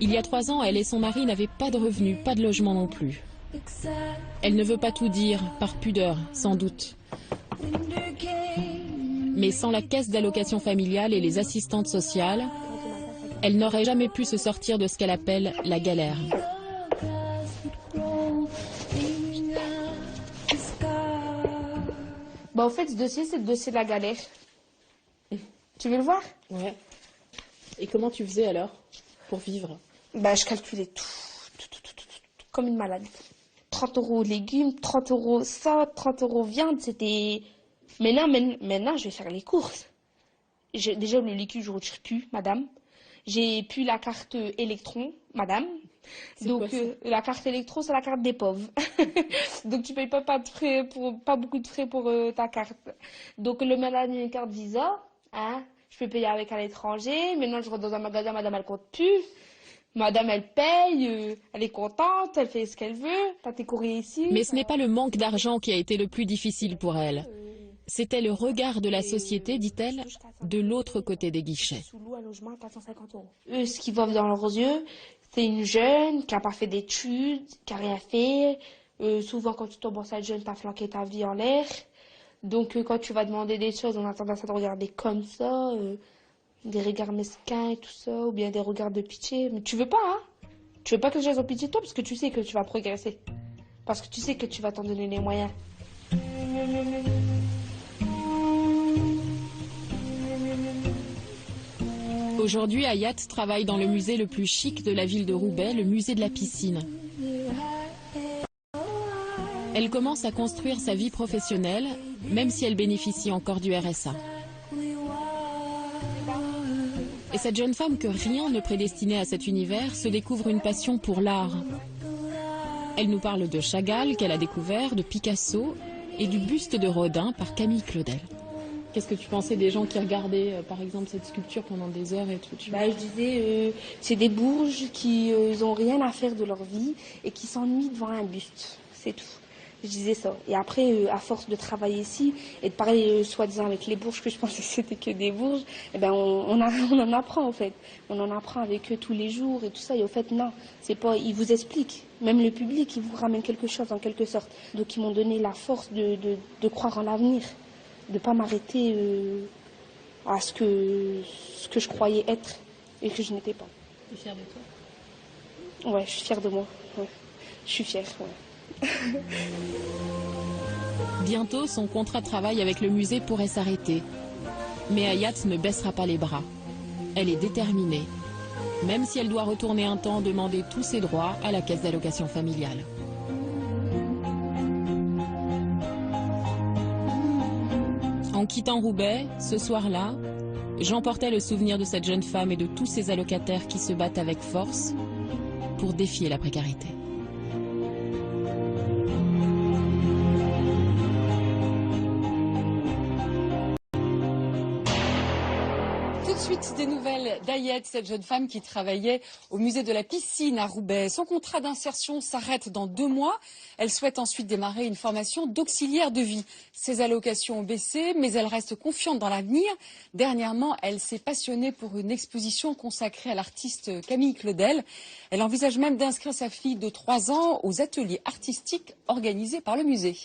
Il y a 3 ans, elle et son mari n'avaient pas de revenus, pas de logement non plus. Elle ne veut pas tout dire, par pudeur, sans doute. Mais sans la caisse d'allocation familiale et les assistantes sociales, elle n'aurait jamais pu se sortir de ce qu'elle appelle la galère. Bah, au fait, ce dossier, c'est le dossier de la galère. Tu veux le voir? Ouais. Et comment tu faisais alors pour vivre? Bah, je calculais tout, comme une malade. 30 € légumes, 30 € ça, 30 € viande, c'était... Maintenant, je vais faire les courses. Déjà, le liquide, je ne retire plus, madame. J'ai plus la carte électron, madame. Donc, la carte électron, c'est la carte des pauvres. Donc, tu payes pas de frais pas beaucoup de frais pour ta carte. Donc, le malade, une carte Visa, hein, je peux payer avec à l'étranger. Maintenant, je rentre dans un magasin, madame, elle compte plus. Madame, elle paye, elle est contente, elle fait ce qu'elle veut. T'as tes courriers ici. Mais ce n'est pas le manque d'argent qui a été le plus difficile pour elle. C'était le regard de la société, dit-elle, de l'autre côté des guichets. Sous l'eau, un logement à 450 €. Eux, ce qu'ils voient dans leurs yeux, c'est une jeune qui n'a pas fait d'études, qui n'a rien fait. Souvent, quand tu tombes enceinte jeune, tu as flanqué ta vie en l'air. Donc, quand tu vas demander des choses, on a tendance à te regarder comme ça, des regards mesquins et tout ça, ou bien des regards de pitié. Mais tu veux pas, hein? Tu veux pas que les gens aient pitié de toi parce que tu sais que tu vas progresser. Parce que tu sais que tu vas t'en donner les moyens. Aujourd'hui, Hayat travaille dans le musée le plus chic de la ville de Roubaix, le musée de la piscine. Elle commence à construire sa vie professionnelle, même si elle bénéficie encore du RSA. Et cette jeune femme que rien ne prédestinait à cet univers se découvre une passion pour l'art. Elle nous parle de Chagall qu'elle a découvert, de Picasso et du buste de Rodin par Camille Claudel. Qu'est-ce que tu pensais des gens qui regardaient, par exemple, cette sculpture pendant des heures et tout? Bah, je disais, c'est des bourges qui n'ont rien à faire de leur vie et qui s'ennuient devant un buste. C'est tout. Je disais ça. Et après, à force de travailler ici et de parler soi-disant avec les bourges, que je pensais que c'était que des bourges, eh ben on en apprend en fait. On en apprend avec eux tous les jours et tout ça. Et au fait, non, c'est pas. Ils vous expliquent. Même le public, il vous ramène quelque chose en quelque sorte. Donc ils m'ont donné la force de croire en l'avenir, de pas m'arrêter à ce que je croyais être et que je n'étais pas. Tu es fière de toi? Ouais, je suis fière de moi. Ouais. Je suis fière, ouais. Bientôt, son contrat de travail avec le musée pourrait s'arrêter. Mais Hayat ne baissera pas les bras. Elle est déterminée, même si elle doit retourner un temps demander tous ses droits à la caisse d'allocation familiale. En quittant Roubaix, ce soir-là, j'emportais le souvenir de cette jeune femme et de tous ces allocataires qui se battent avec force pour défier la précarité. Suite des nouvelles d'Ayette, cette jeune femme qui travaillait au musée de la piscine à Roubaix. Son contrat d'insertion s'arrête dans 2 mois. Elle souhaite ensuite démarrer une formation d'auxiliaire de vie. Ses allocations ont baissé, mais elle reste confiante dans l'avenir. Dernièrement, elle s'est passionnée pour une exposition consacrée à l'artiste Camille Claudel. Elle envisage même d'inscrire sa fille de 3 ans aux ateliers artistiques organisés par le musée.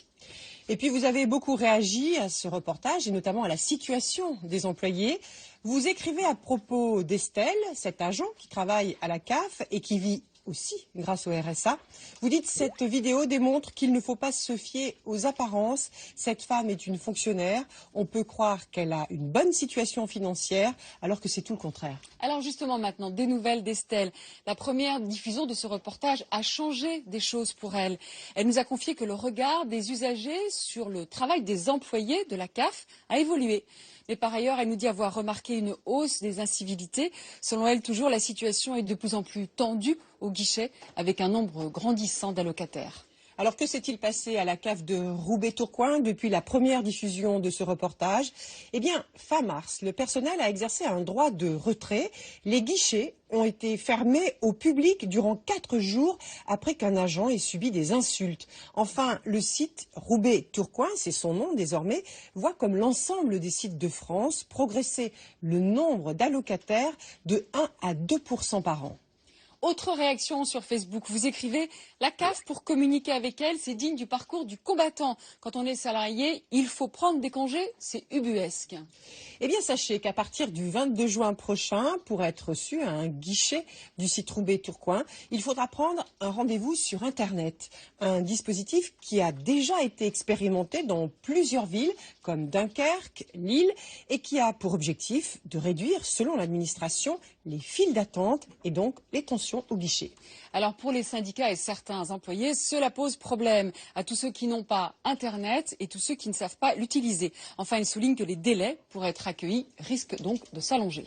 Et puis vous avez beaucoup réagi à ce reportage et notamment à la situation des employés. Vous écrivez à propos d'Estelle, cet agent qui travaille à la CAF et qui vit aussi grâce au RSA. Vous dites cette vidéo démontre qu'il ne faut pas se fier aux apparences. Cette femme est une fonctionnaire. On peut croire qu'elle a une bonne situation financière alors que c'est tout le contraire. Alors justement maintenant, des nouvelles d'Estelle. La première diffusion de ce reportage a changé des choses pour elle. Elle nous a confié que le regard des usagers sur le travail des employés de la CAF a évolué. Mais par ailleurs, elle nous dit avoir remarqué une hausse des incivilités. Selon elle, toujours, la situation est de plus en plus tendue au guichet, avec un nombre grandissant d'allocataires. Alors que s'est-il passé à la CAF de Roubaix-Tourcoing depuis la première diffusion de ce reportage? Eh bien, fin mars, le personnel a exercé un droit de retrait. Les guichets ont été fermés au public durant 4 jours après qu'un agent ait subi des insultes. Enfin, le site Roubaix-Tourcoing, c'est son nom désormais, voit comme l'ensemble des sites de France progresser le nombre d'allocataires de 1 à 2% par an. Autre réaction sur Facebook, vous écrivez « La CAF, pour communiquer avec elle, c'est digne du parcours du combattant. Quand on est salarié, il faut prendre des congés, c'est ubuesque. » Eh bien, sachez qu'à partir du 22 juin prochain, pour être reçu à un guichet du site Roubaix-Tourcoing, il faudra prendre un rendez-vous sur Internet. Un dispositif qui a déjà été expérimenté dans plusieurs villes, comme Dunkerque, Lille, et qui a pour objectif de réduire, selon l'administration, les files d'attente et donc les tensions au guichet. Alors pour les syndicats et certains employés, cela pose problème à tous ceux qui n'ont pas Internet et tous ceux qui ne savent pas l'utiliser. Enfin, il souligne que les délais pour être accueillis risquent donc de s'allonger.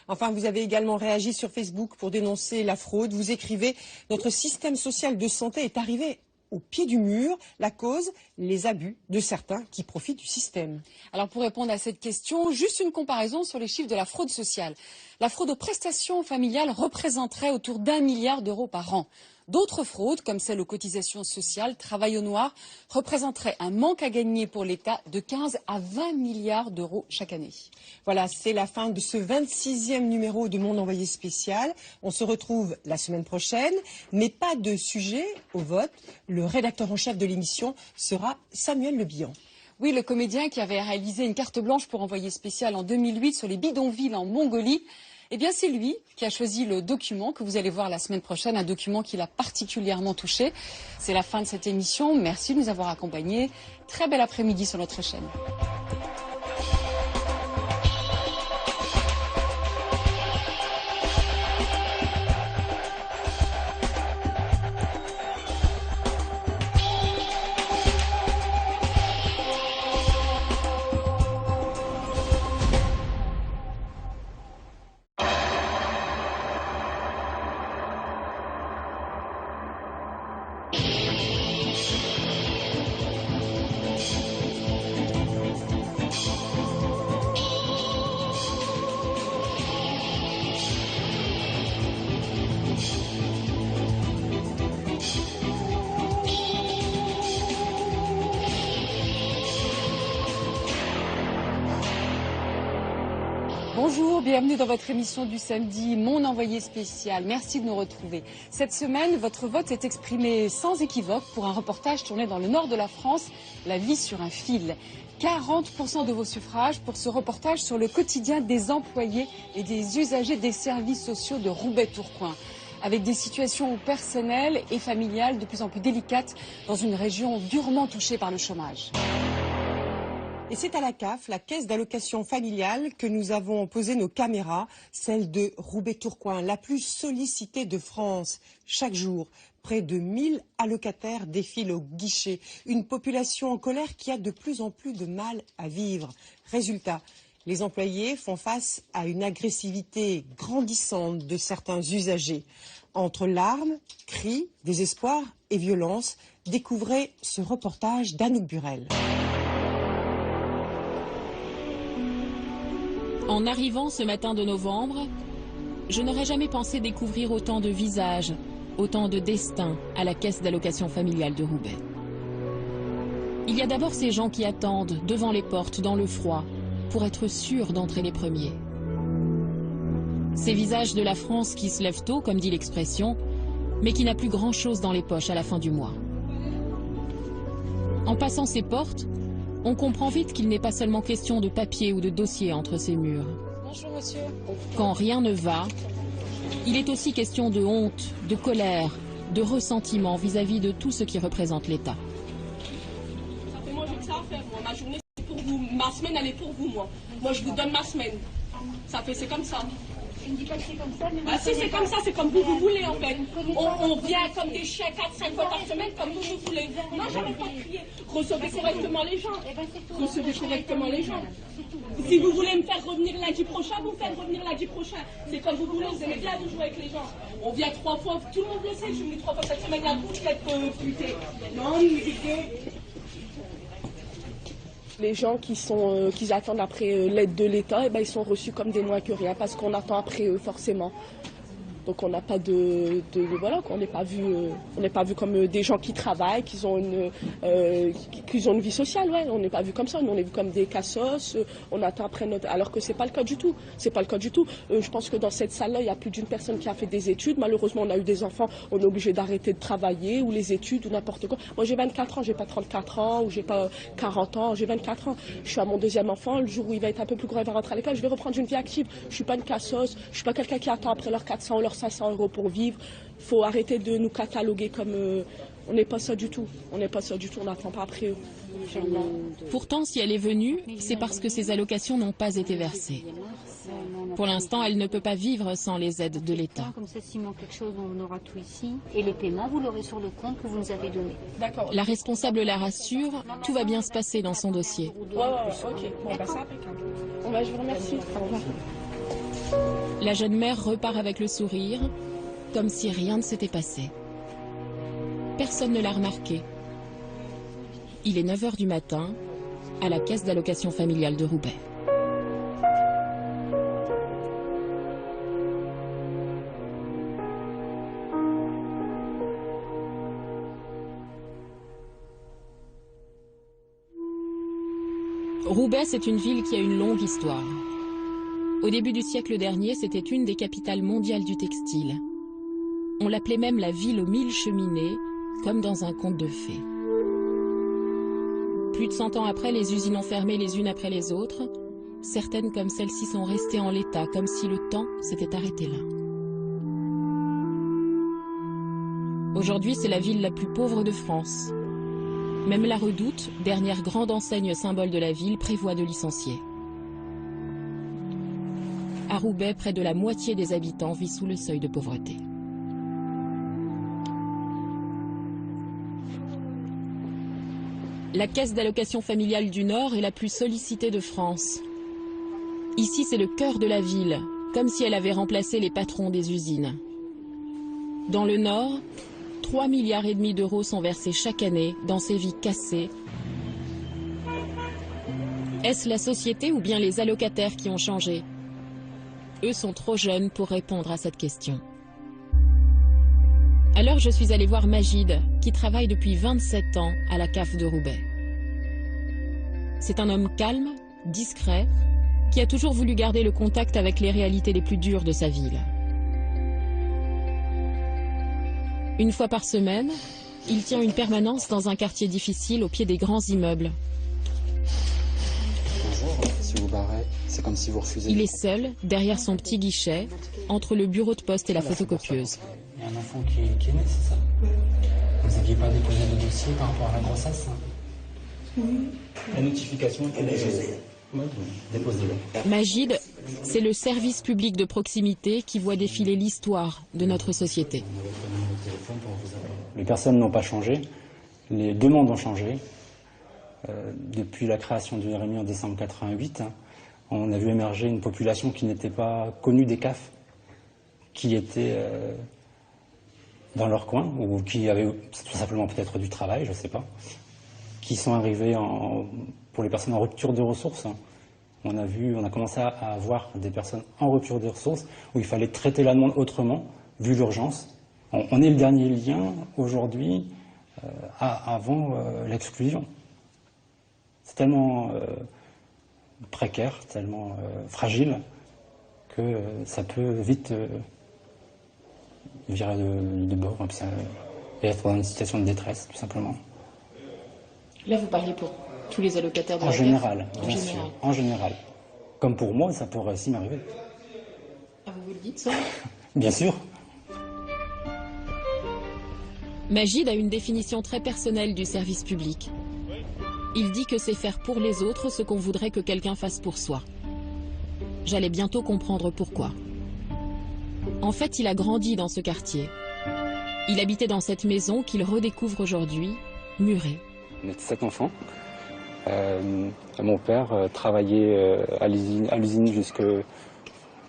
Enfin, vous avez également réagi sur Facebook pour dénoncer la fraude. Vous écrivez « Notre système social de santé est arrivé au pied du mur. La cause, les abus de certains qui profitent du système. » Alors pour répondre à cette question, juste une comparaison sur les chiffres de la fraude sociale. La fraude aux prestations familiales représenterait autour d'1 milliard d'euros par an. D'autres fraudes, comme celle aux cotisations sociales, travail au noir, représenteraient un manque à gagner pour l'État de 15 à 20 milliards d'euros chaque année. Voilà, c'est la fin de ce 26e numéro de Mon Envoyé spécial. On se retrouve la semaine prochaine, mais pas de sujet au vote. Le rédacteur en chef de l'émission sera Samuel Le Bihan. Oui, le comédien qui avait réalisé une carte blanche pour Envoyé spécial en 2008 sur les bidonvilles en Mongolie, eh bien c'est lui qui a choisi le document que vous allez voir la semaine prochaine, un document qui l'a particulièrement touché. C'est la fin de cette émission. Merci de nous avoir accompagnés. Très bel après-midi sur notre chaîne. Bonjour, bienvenue dans votre émission du samedi, Mon Envoyé spécial. Merci de nous retrouver. Cette semaine, votre vote est exprimé sans équivoque pour un reportage tourné dans le nord de la France, La vie sur un fil. 40% de vos suffrages pour ce reportage sur le quotidien des employés et des usagers des services sociaux de Roubaix-Tourcoing, avec des situations personnelles et familiales de plus en plus délicates dans une région durement touchée par le chômage. Et c'est à la CAF, la caisse d'allocation familiale, que nous avons posé nos caméras, celle de Roubaix-Tourcoing, la plus sollicitée de France. Chaque jour, près de 1000 allocataires défilent au guichet. Une population en colère qui a de plus en plus de mal à vivre. Résultat, les employés font face à une agressivité grandissante de certains usagers. Entre larmes, cris, désespoir et violence, découvrez ce reportage d'Anouk Burel. En arrivant ce matin de novembre, je n'aurais jamais pensé découvrir autant de visages, autant de destins à la caisse d'allocation familiale de Roubaix. Il y a d'abord ces gens qui attendent devant les portes dans le froid pour être sûrs d'entrer les premiers. Ces visages de la France qui se lèvent tôt, comme dit l'expression, mais qui n'a plus grand-chose dans les poches à la fin du mois. En passant ces portes, on comprend vite qu'il n'est pas seulement question de papier ou de dossier entre ces murs. Bonjour monsieur. Quand rien ne va, il est aussi question de honte, de colère, de ressentiment vis-à-vis de tout ce qui représente l'État. Ça fait moi j'ai que ça à faire, moi. Ma journée c'est pour vous, ma semaine elle est pour vous, moi. Moi je vous donne ma semaine. C'est comme ça. Je ne dis pas que c'est comme ça, mais... Ah si c'est comme ça, c'est comme vous voulez en fait. On vient comme des chiens 4-5 fois par semaine comme vous voulez. Non, j'arrête pas de crier. Recevez correctement les gens. Recevez correctement les gens. Si vous voulez me faire revenir lundi prochain, vous faites revenir lundi prochain. C'est comme vous voulez, vous aimez bien vous jouer avec les gens. On vient 3 fois, tout le monde le sait, je suis venu 3 fois cette semaine, la bouche, être puté. Non, musique. Les gens qui attendent après l'aide de l'État, eh ben, ils sont reçus comme des moins que rien parce qu'on attend après eux forcément. Donc on n'a pas voilà, on n'est pas vu comme des gens qui travaillent, qui ont une vie sociale, ouais. On n'est pas vu comme ça, nous on est vu comme des cassos, on attend après notre, alors que c'est pas le cas du tout. C'est pas le cas du tout. Je pense que dans cette salle-là, il y a plus d'une personne qui a fait des études. Malheureusement, on a eu des enfants, on est obligé d'arrêter de travailler ou les études ou n'importe quoi. Moi j'ai 24 ans, j'ai pas 34 ans ou j'ai pas 40 ans, j'ai 24 ans. Je suis à mon deuxième enfant, le jour où il va être un peu plus grand, il va rentrer à l'école, je vais reprendre une vie active. Je suis pas une cassos, je suis pas quelqu'un qui attend après leurs 400 ou leurs 500 euros pour vivre. Il faut arrêter de nous cataloguer comme... on n'est pas ça du tout. On n'est pas ça du tout, on n'attend pas après eux. Pourtant, si elle est venue, c'est parce que ses allocations n'ont pas été versées. Pour l'instant, elle ne peut pas vivre sans les aides de l'État. Comme ça, s'il manque quelque chose, on aura tout ici. Et les paiements, vous l'aurez sur le compte que vous nous avez donné. D'accord. La responsable la rassure, tout va bien se passer dans son dossier. Ok. Bon, bah, c'est impeccable. Bon, bah, je vous remercie. Au revoir. La jeune mère repart avec le sourire, comme si rien ne s'était passé. Personne ne l'a remarqué. Il est 9h du matin, à la caisse d'allocation familiale de Roubaix. Roubaix, c'est une ville qui a une longue histoire. Au début du siècle dernier, c'était une des capitales mondiales du textile. On l'appelait même la ville aux 1000 cheminées, comme dans un conte de fées. Plus de 100 ans après, les usines ont fermé les unes après les autres. Certaines comme celle-ci sont restées en l'état, comme si le temps s'était arrêté là. Aujourd'hui, c'est la ville la plus pauvre de France. Même la Redoute, dernière grande enseigne symbole de la ville, prévoit de licencier. À Roubaix, près de la moitié des habitants vit sous le seuil de pauvreté. La caisse d'allocation familiale du Nord est la plus sollicitée de France. Ici, c'est le cœur de la ville, comme si elle avait remplacé les patrons des usines. Dans le Nord, 3,5 milliards d'euros sont versés chaque année dans ces vies cassées. Est-ce la société ou bien les allocataires qui ont changé? Eux sont trop jeunes pour répondre à cette question. Alors je suis allée voir Magid, qui travaille depuis 27 ans à la CAF de Roubaix. C'est un homme calme, discret, qui a toujours voulu garder le contact avec les réalités les plus dures de sa ville. Une fois par semaine, il tient une permanence dans un quartier difficile au pied des grands immeubles. Bonjour, si vous barrez, c'est comme si vous refusez. Il est seul, derrière son petit guichet, entre le bureau de poste et la photocopieuse. Il y a un enfant qui est né, c'est ça? Vous n'aviez pas déposé de dossier par rapport à la grossesse? La notification est déposée. Déposez-le. Magid, c'est le service public de proximité qui voit défiler l'histoire de notre société. Les personnes n'ont pas changé, les demandes ont changé. Depuis la création du RMI en décembre 88, on a vu émerger une population qui n'était pas connue des CAF, qui était dans leur coin, ou qui avaient tout simplement peut-être du travail, je ne sais pas, qui sont arrivés pour les personnes en rupture de ressources. On a commencé à voir des personnes en rupture de ressources où il fallait traiter la demande autrement, vu l'urgence. On est le dernier lien aujourd'hui avant l'exclusion. C'est tellement précaire, tellement fragile que ça peut vite virer de bord et être dans une situation de détresse, tout simplement. Là, vous parlez pour tous les allocataires de la En CAF? général, bien sûr, en général. Comme pour moi, ça pourrait aussi m'arriver. Ah, vous le dites, ça? Bien sûr. Magid a une définition très personnelle du service public. Il dit que c'est faire pour les autres ce qu'on voudrait que quelqu'un fasse pour soi. J'allais bientôt comprendre pourquoi. En fait, il a grandi dans ce quartier. Il habitait dans cette maison qu'il redécouvre aujourd'hui, murée. On était 7 enfants. Mon père travaillait à l'usine jusque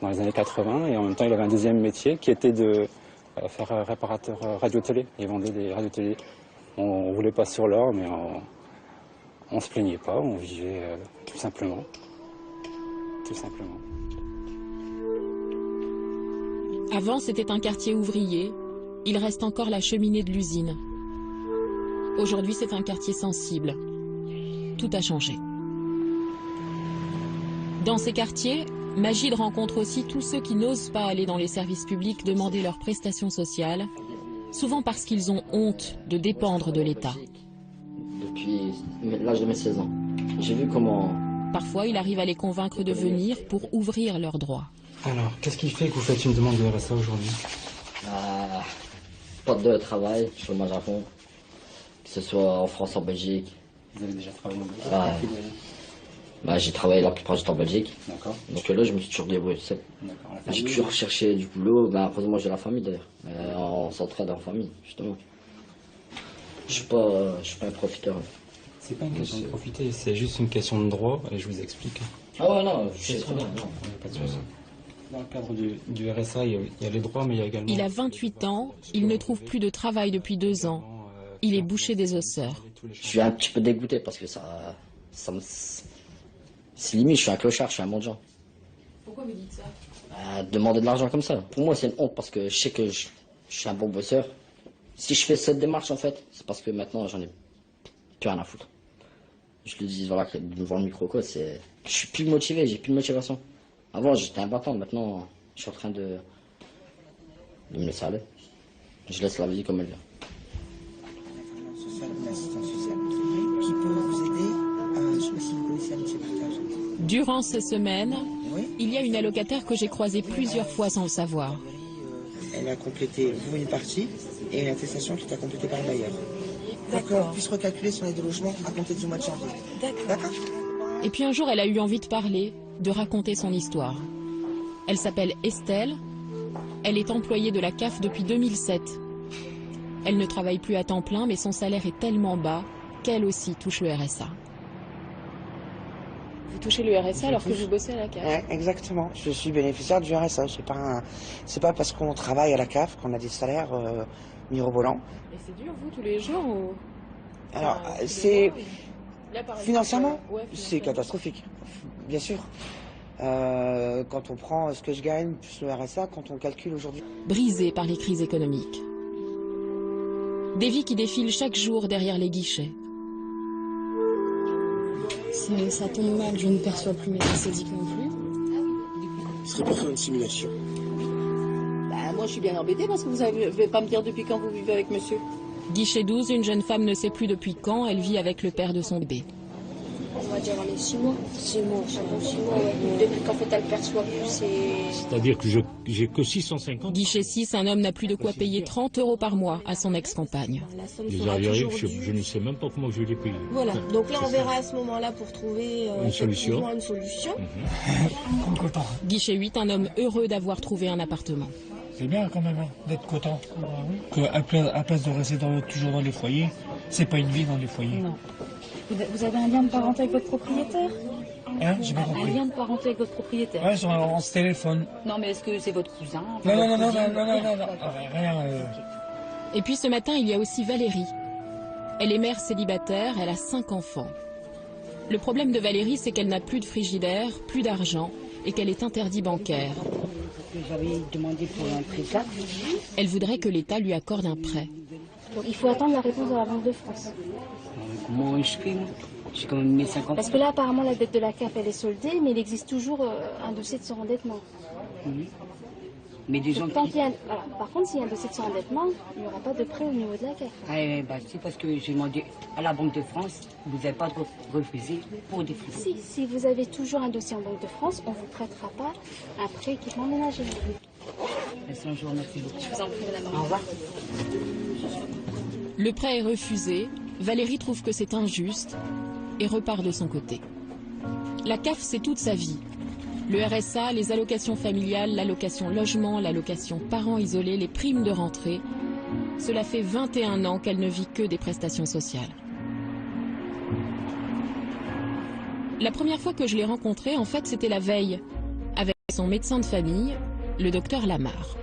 dans les années 80 et en même temps il avait un deuxième métier qui était de faire réparateur radio-télé. Il vendait des radio-télé. On ne roulait pas sur l'or, mais on ne se plaignait pas, on vivait tout simplement. Tout simplement. Avant, c'était un quartier ouvrier. Il reste encore la cheminée de l'usine. Aujourd'hui, c'est un quartier sensible. Tout a changé. Dans ces quartiers, Magid rencontre aussi tous ceux qui n'osent pas aller dans les services publics demander leurs prestations sociales, souvent parce qu'ils ont honte de dépendre de l'État. Depuis l'âge de mes 16 ans, j'ai vu comment... Parfois, il arrive à les convaincre de venir pour ouvrir leurs droits. Alors, qu'est-ce qui fait que vous faites une demande de RSA aujourd'hui? Pas de travail, chômage à fond, que ce soit en France, en Belgique. Vous avez déjà travaillé en Belgique? J'ai travaillé la plupart du temps en Belgique. D'accord. Donc là, je me suis toujours débrouillé seul. J'ai toujours cherché du boulot. Heureusement, j'ai la famille d'ailleurs. On s'entraide en famille, justement. Je suis pas un profiteur. C'est pas une question de profiter, c'est juste une question de droit, et je vous explique. Ah ouais, non, je sais très bien. Pas de souci. Dans le cadre du RSA, il y a les droits, mais il y a également... Il a 28 ans, il ne trouve plus de travail depuis 2 ans. Il est boucher des osseurs. Je suis un petit peu dégoûté parce que ça me... C'est limite, je suis un clochard, je suis un mendiant. Pourquoi vous dites ça? Demander de l'argent comme ça. Pour moi, c'est une honte parce que je sais que je suis un bon bosseur. Si je fais cette démarche, en fait, c'est parce que maintenant, j'en ai plus rien à foutre. Je le dis, voilà, devant le micro, quoi, c'est... Je suis plus motivé, j'ai plus de motivation. Avant, j'étais un battant, maintenant, je suis en train de me laisser aller. Je laisse la vie comme elle vient. Qui peut vous aider, je sais pas si vous connaissez Amitié Partage. Durant ces semaines, il y a une allocataire que j'ai croisée plusieurs fois sans le savoir. Elle a complété pour une partie et une attestation qui est complétée par le bailleur. D'accord. On puisse recalculer son aide de logement à compter du mois de janvier. D'accord. Et puis un jour, elle a eu envie de parler, de raconter son histoire. Elle s'appelle Estelle. Elle est employée de la CAF depuis 2007. Elle ne travaille plus à temps plein, mais son salaire est tellement bas qu'elle aussi touche le RSA. Vous touchez le RSA alors que vous bossez à la CAF? Ouais, exactement. Je suis bénéficiaire du RSA. C'est pas parce qu'on travaille à la CAF qu'on a des salaires mirobolants. Et c'est dur, vous, tous les jours ou... Alors, c'est... Financièrement, c'est catastrophique, bien sûr. Quand on prend ce que je gagne plus le RSA, quand on calcule aujourd'hui... Brisée par les crises économiques. Des vies qui défilent chaque jour derrière les guichets. Ça tombe mal, je ne perçois plus mes anesthésiques non plus. Ce serait pour faire une simulation. Moi, je suis bien embêtée parce que vous ne pouvez pas me dire depuis quand vous vivez avec monsieur. Guichet 12, une jeune femme ne sait plus depuis quand elle vit avec le père de son bébé. On va dire les 6 mois. 6 mois, ouais. Depuis qu'en fait elle perçoit plus, C'est-à-dire que j'ai que 650. Guichet 6, un homme n'a plus de quoi payer 30 € par mois à son ex-compagne. Les arriérés, je ne sais même pas comment je vais les payer. Voilà, donc là on verra à ce moment-là pour trouver une solution. Guichet 8, un homme heureux d'avoir trouvé un appartement. C'est bien quand même d'être content. À place de rester toujours dans les foyers, c'est pas une vie dans les foyers. Non. Vous avez un lien de parenté avec votre propriétaire? Hein, j'ai pas compris. Un lien de parenté avec votre propriétaire? Ouais, on se téléphone. Non, mais est-ce que c'est votre cousin? Non. Rien. Et puis ce matin, il y a aussi Valérie. Elle est mère célibataire, elle a 5 enfants. Le problème de Valérie, c'est qu'elle n'a plus de frigidaire, plus d'argent et qu'elle est interdit bancaire. J'avais demandé pour un prêt ça. Elle voudrait que l'État lui accorde un prêt. Donc, il faut attendre la réponse de la Banque de France. Comment je fais? J'ai quand même mis 50. Parce que là, apparemment, la dette de la CAF, elle est soldée, mais il existe toujours un dossier de surendettement. Mais des gens Par contre, s'il y a un dossier de surendettement, il n'y aura pas de prêt au niveau de la CAF. C'est parce que j'ai demandé à la Banque de France, vous n'avez pas refusé pour des frais. Si vous avez toujours un dossier en Banque de France, on ne vous prêtera pas un prêt équipement ménager. Merci, je vous remercie beaucoup. Je vous en prie, madame. Au revoir. Le prêt est refusé, Valérie trouve que c'est injuste et repart de son côté. La CAF, c'est toute sa vie. Le RSA, les allocations familiales, l'allocation logement, l'allocation parents isolés, les primes de rentrée. Cela fait 21 ans qu'elle ne vit que des prestations sociales. La première fois que je l'ai rencontrée, en fait, c'était la veille, avec son médecin de famille, le docteur Lamar.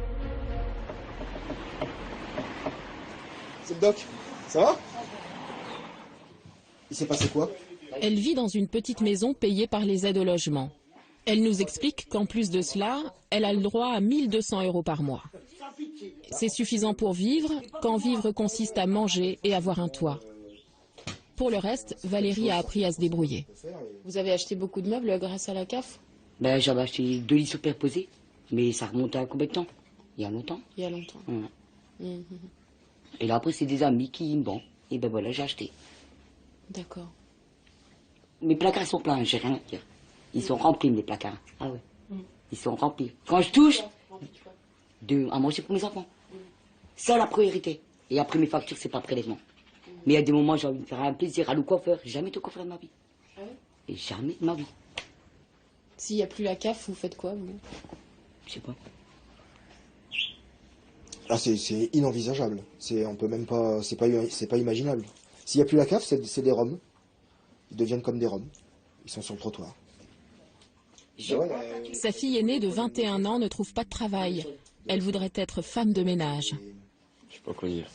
C'est le doc, ça va? Il s'est passé quoi? Elle vit dans une petite maison payée par les aides au logement. Elle nous explique qu'en plus de cela, elle a le droit à 1 200 € par mois. C'est suffisant pour vivre, quand vivre consiste à manger et avoir un toit. Pour le reste, Valérie a appris à se débrouiller. Vous avez acheté beaucoup de meubles grâce à la CAF? Ben, j'avais acheté 2 lits superposés, mais ça remonte à combien de temps? Il y a longtemps. Il y a longtemps. Et là, après, c'est des amis qui me vendent. Et ben voilà, j'ai acheté. D'accord. Mes placards sont pleins, j'ai rien à dire. Ils sont remplis, mes placards. Ah ouais. Ils sont remplis. Quand je touche, à manger pour mes enfants. C'est la priorité. Et après, mes factures, c'est pas prélèvement. Mais il y a des moments, j'ai envie de faire un plaisir à le coiffeur. Jamais de coiffeur de ma vie. Ah ouais? Et jamais de ma vie. S'il n'y a plus la CAF, vous faites quoi, vous? Je sais pas. Ah, c'est inenvisageable. On peut même pas. C'est pas imaginable. S'il n'y a plus la CAF, c'est des Roms. Ils deviennent comme des Roms. Ils sont sur le trottoir. Sa fille aînée de 21 ans ne trouve pas de travail. Elle voudrait être femme de ménage. Je sais pas quoi dire.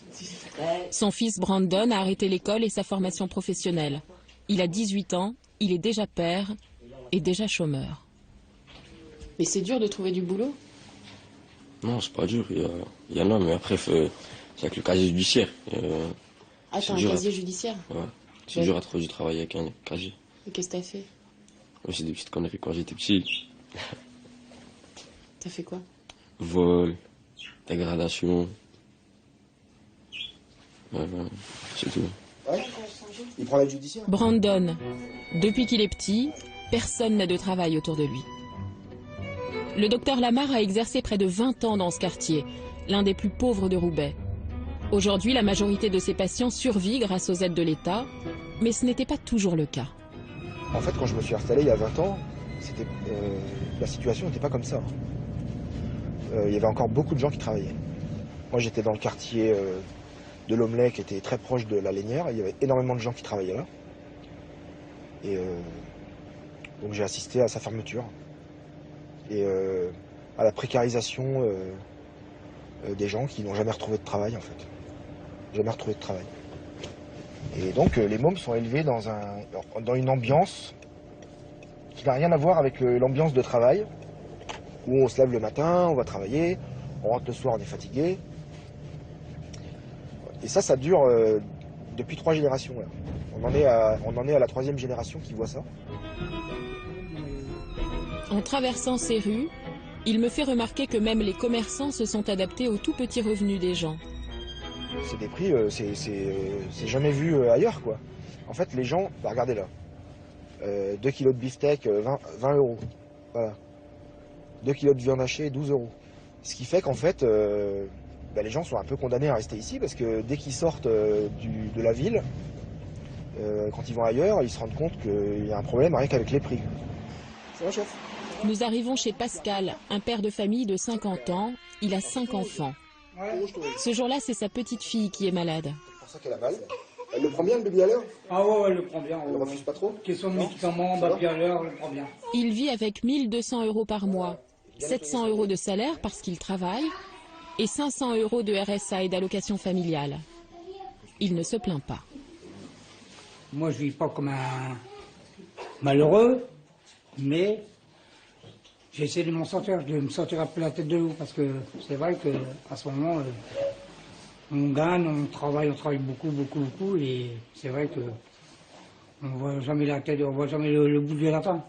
Son fils Brandon a arrêté l'école et sa formation professionnelle. Il a 18 ans, il est déjà père et déjà chômeur. Mais c'est dur de trouver du boulot? Non, c'est pas dur. Il y en a, mais après, c'est avec le casier judiciaire. Ah, t'as un casier judiciaire? Ouais. C'est dur à trouver du travail avec un casier. Et qu'est-ce que t'as fait? C'est des petites conneries quand j'étais petit. T'as fait quoi? Vol, dégradation. C'est tout. Ouais. Il prend l'aide judiciaire. Brandon, depuis qu'il est petit, personne n'a de travail autour de lui. Le docteur Lamar a exercé près de 20 ans dans ce quartier, l'un des plus pauvres de Roubaix. Aujourd'hui, la majorité de ses patients survit grâce aux aides de l'État, mais ce n'était pas toujours le cas. En fait, quand je me suis installé il y a 20 ans, la situation n'était pas comme ça. Il y avait encore beaucoup de gens qui travaillaient. Moi, j'étais dans le quartier de l'Omelay, qui était très proche de la Lénière. Il y avait énormément de gens qui travaillaient là. Et donc j'ai assisté à sa fermeture. Et à la précarisation des gens qui n'ont jamais retrouvé de travail, en fait. Jamais retrouvé de travail. Et donc les mômes sont élevés dans une ambiance qui n'a rien à voir avec l'ambiance de travail, où on se lève le matin, on va travailler, on rentre le soir, on est fatigué. Et ça dure depuis 3 générations. Là. On en est à la 3e génération qui voit ça. En traversant ces rues, il me fait remarquer que même les commerçants se sont adaptés aux tout petits revenus des gens. C'est des prix, c'est jamais vu ailleurs, quoi. En fait, les gens, regardez là, 2 kilos de beefsteak, 20 €. Voilà. 2 kilos de viande hachée, 12 €. Ce qui fait qu'en fait, les gens sont un peu condamnés à rester ici, parce que dès qu'ils sortent de la ville, quand ils vont ailleurs, ils se rendent compte qu'il y a un problème rien qu'avec les prix. Ça va, chef? Nous arrivons chez Pascal, un père de famille de 50 ans. Il a 5 enfants. Ce jour-là, c'est sa petite fille qui est malade. C'est pour ça qu'elle a mal. Elle le prend bien, le bébé à l'heure? Ah ouais, elle le prend bien. Elle ne refuse pas trop? Question de médicaments, papier à l'heure, elle le prend bien. Il vit avec 1 200 € par mois, 700 € de salaire parce qu'il travaille et 500 € de RSA et d'allocation familiale. Il ne se plaint pas. Moi, je ne vis pas comme un malheureux, mais j'essaie de me sortir un peu la tête de l'eau, parce que c'est vrai qu'à ce moment, on gagne, on travaille beaucoup, et c'est vrai que on voit jamais la tête, on voit jamais le bout de la fin.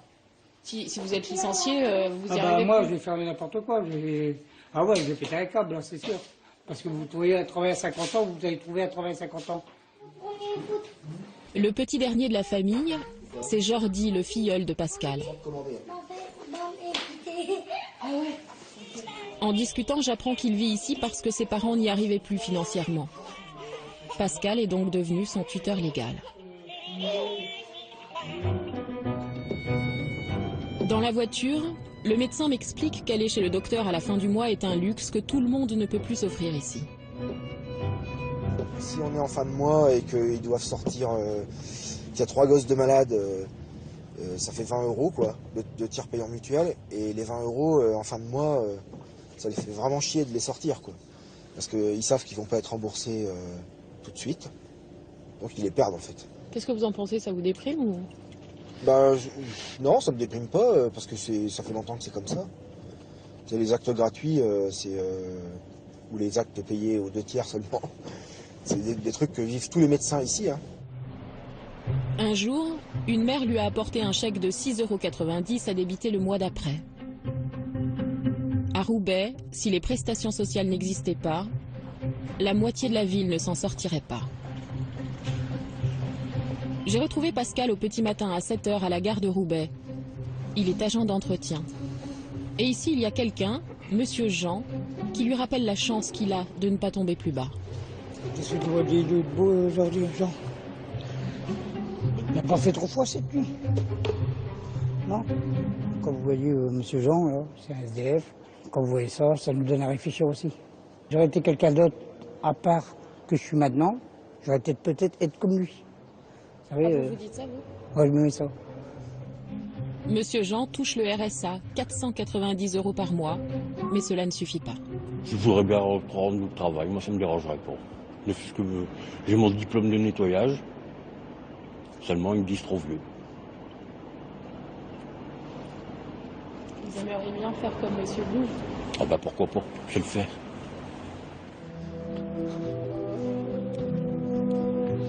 Si vous êtes licencié, vous y arrivez plus? Moi, je vais faire n'importe quoi. Ah ouais, je vais péter un câble, là, c'est sûr. Parce que vous trouvez un travail à 50 ans, vous allez trouver un travail à 50 ans. Le petit dernier de la famille, c'est Jordi, le filleul de Pascal. En discutant, j'apprends qu'il vit ici parce que ses parents n'y arrivaient plus financièrement. Pascal est donc devenu son tuteur légal. Dans la voiture, le médecin m'explique qu'aller chez le docteur à la fin du mois est un luxe que tout le monde ne peut plus s'offrir ici. Si on est en fin de mois et qu'ils doivent sortir, qu'il y a 3 gosses de malades, ça fait 20 € quoi, de tiers payant mutuel. Et les 20 € en fin de mois, ça les fait vraiment chier de les sortir, quoi. Parce qu'ils savent qu'ils vont pas être remboursés tout de suite. Donc ils les perdent en fait. Qu'est-ce que vous en pensez? Ça vous déprime ou... Non, ça me déprime pas, parce que ça fait longtemps que c'est comme ça. Les actes gratuits, ou les actes payés aux 2/3 seulement. C'est des trucs que vivent tous les médecins ici. Hein. Un jour, une mère lui a apporté un chèque de 6,90 € à débiter le mois d'après. À Roubaix, si les prestations sociales n'existaient pas, la moitié de la ville ne s'en sortirait pas. J'ai retrouvé Pascal au petit matin à 7 h à la gare de Roubaix. Il est agent d'entretien. Et ici, il y a quelqu'un, Monsieur Jean, qui lui rappelle la chance qu'il a de ne pas tomber plus bas. Qu'est-ce que tu vois de beau aujourd'hui, Jean? Il n'a pas fait trop froid cette nuit. Non? Quand vous voyez Monsieur Jean, là, c'est un SDF. Quand vous voyez ça, ça nous donne à réfléchir aussi. J'aurais été quelqu'un d'autre, à part que je suis maintenant, j'aurais peut-être être comme lui. Vous savez, vous dites ça, vous? Ouais, je me mets ça. Monsieur Jean touche le RSA, 490 € par mois, mais cela ne suffit pas. Je voudrais bien reprendre le travail, moi ça me dérangerait pas. Puisque j'ai mon diplôme de nettoyage, seulement ils me disent trop vieux. Vous aimeriez bien faire comme Monsieur Bouge? Ah bah pourquoi pas, je vais le faire.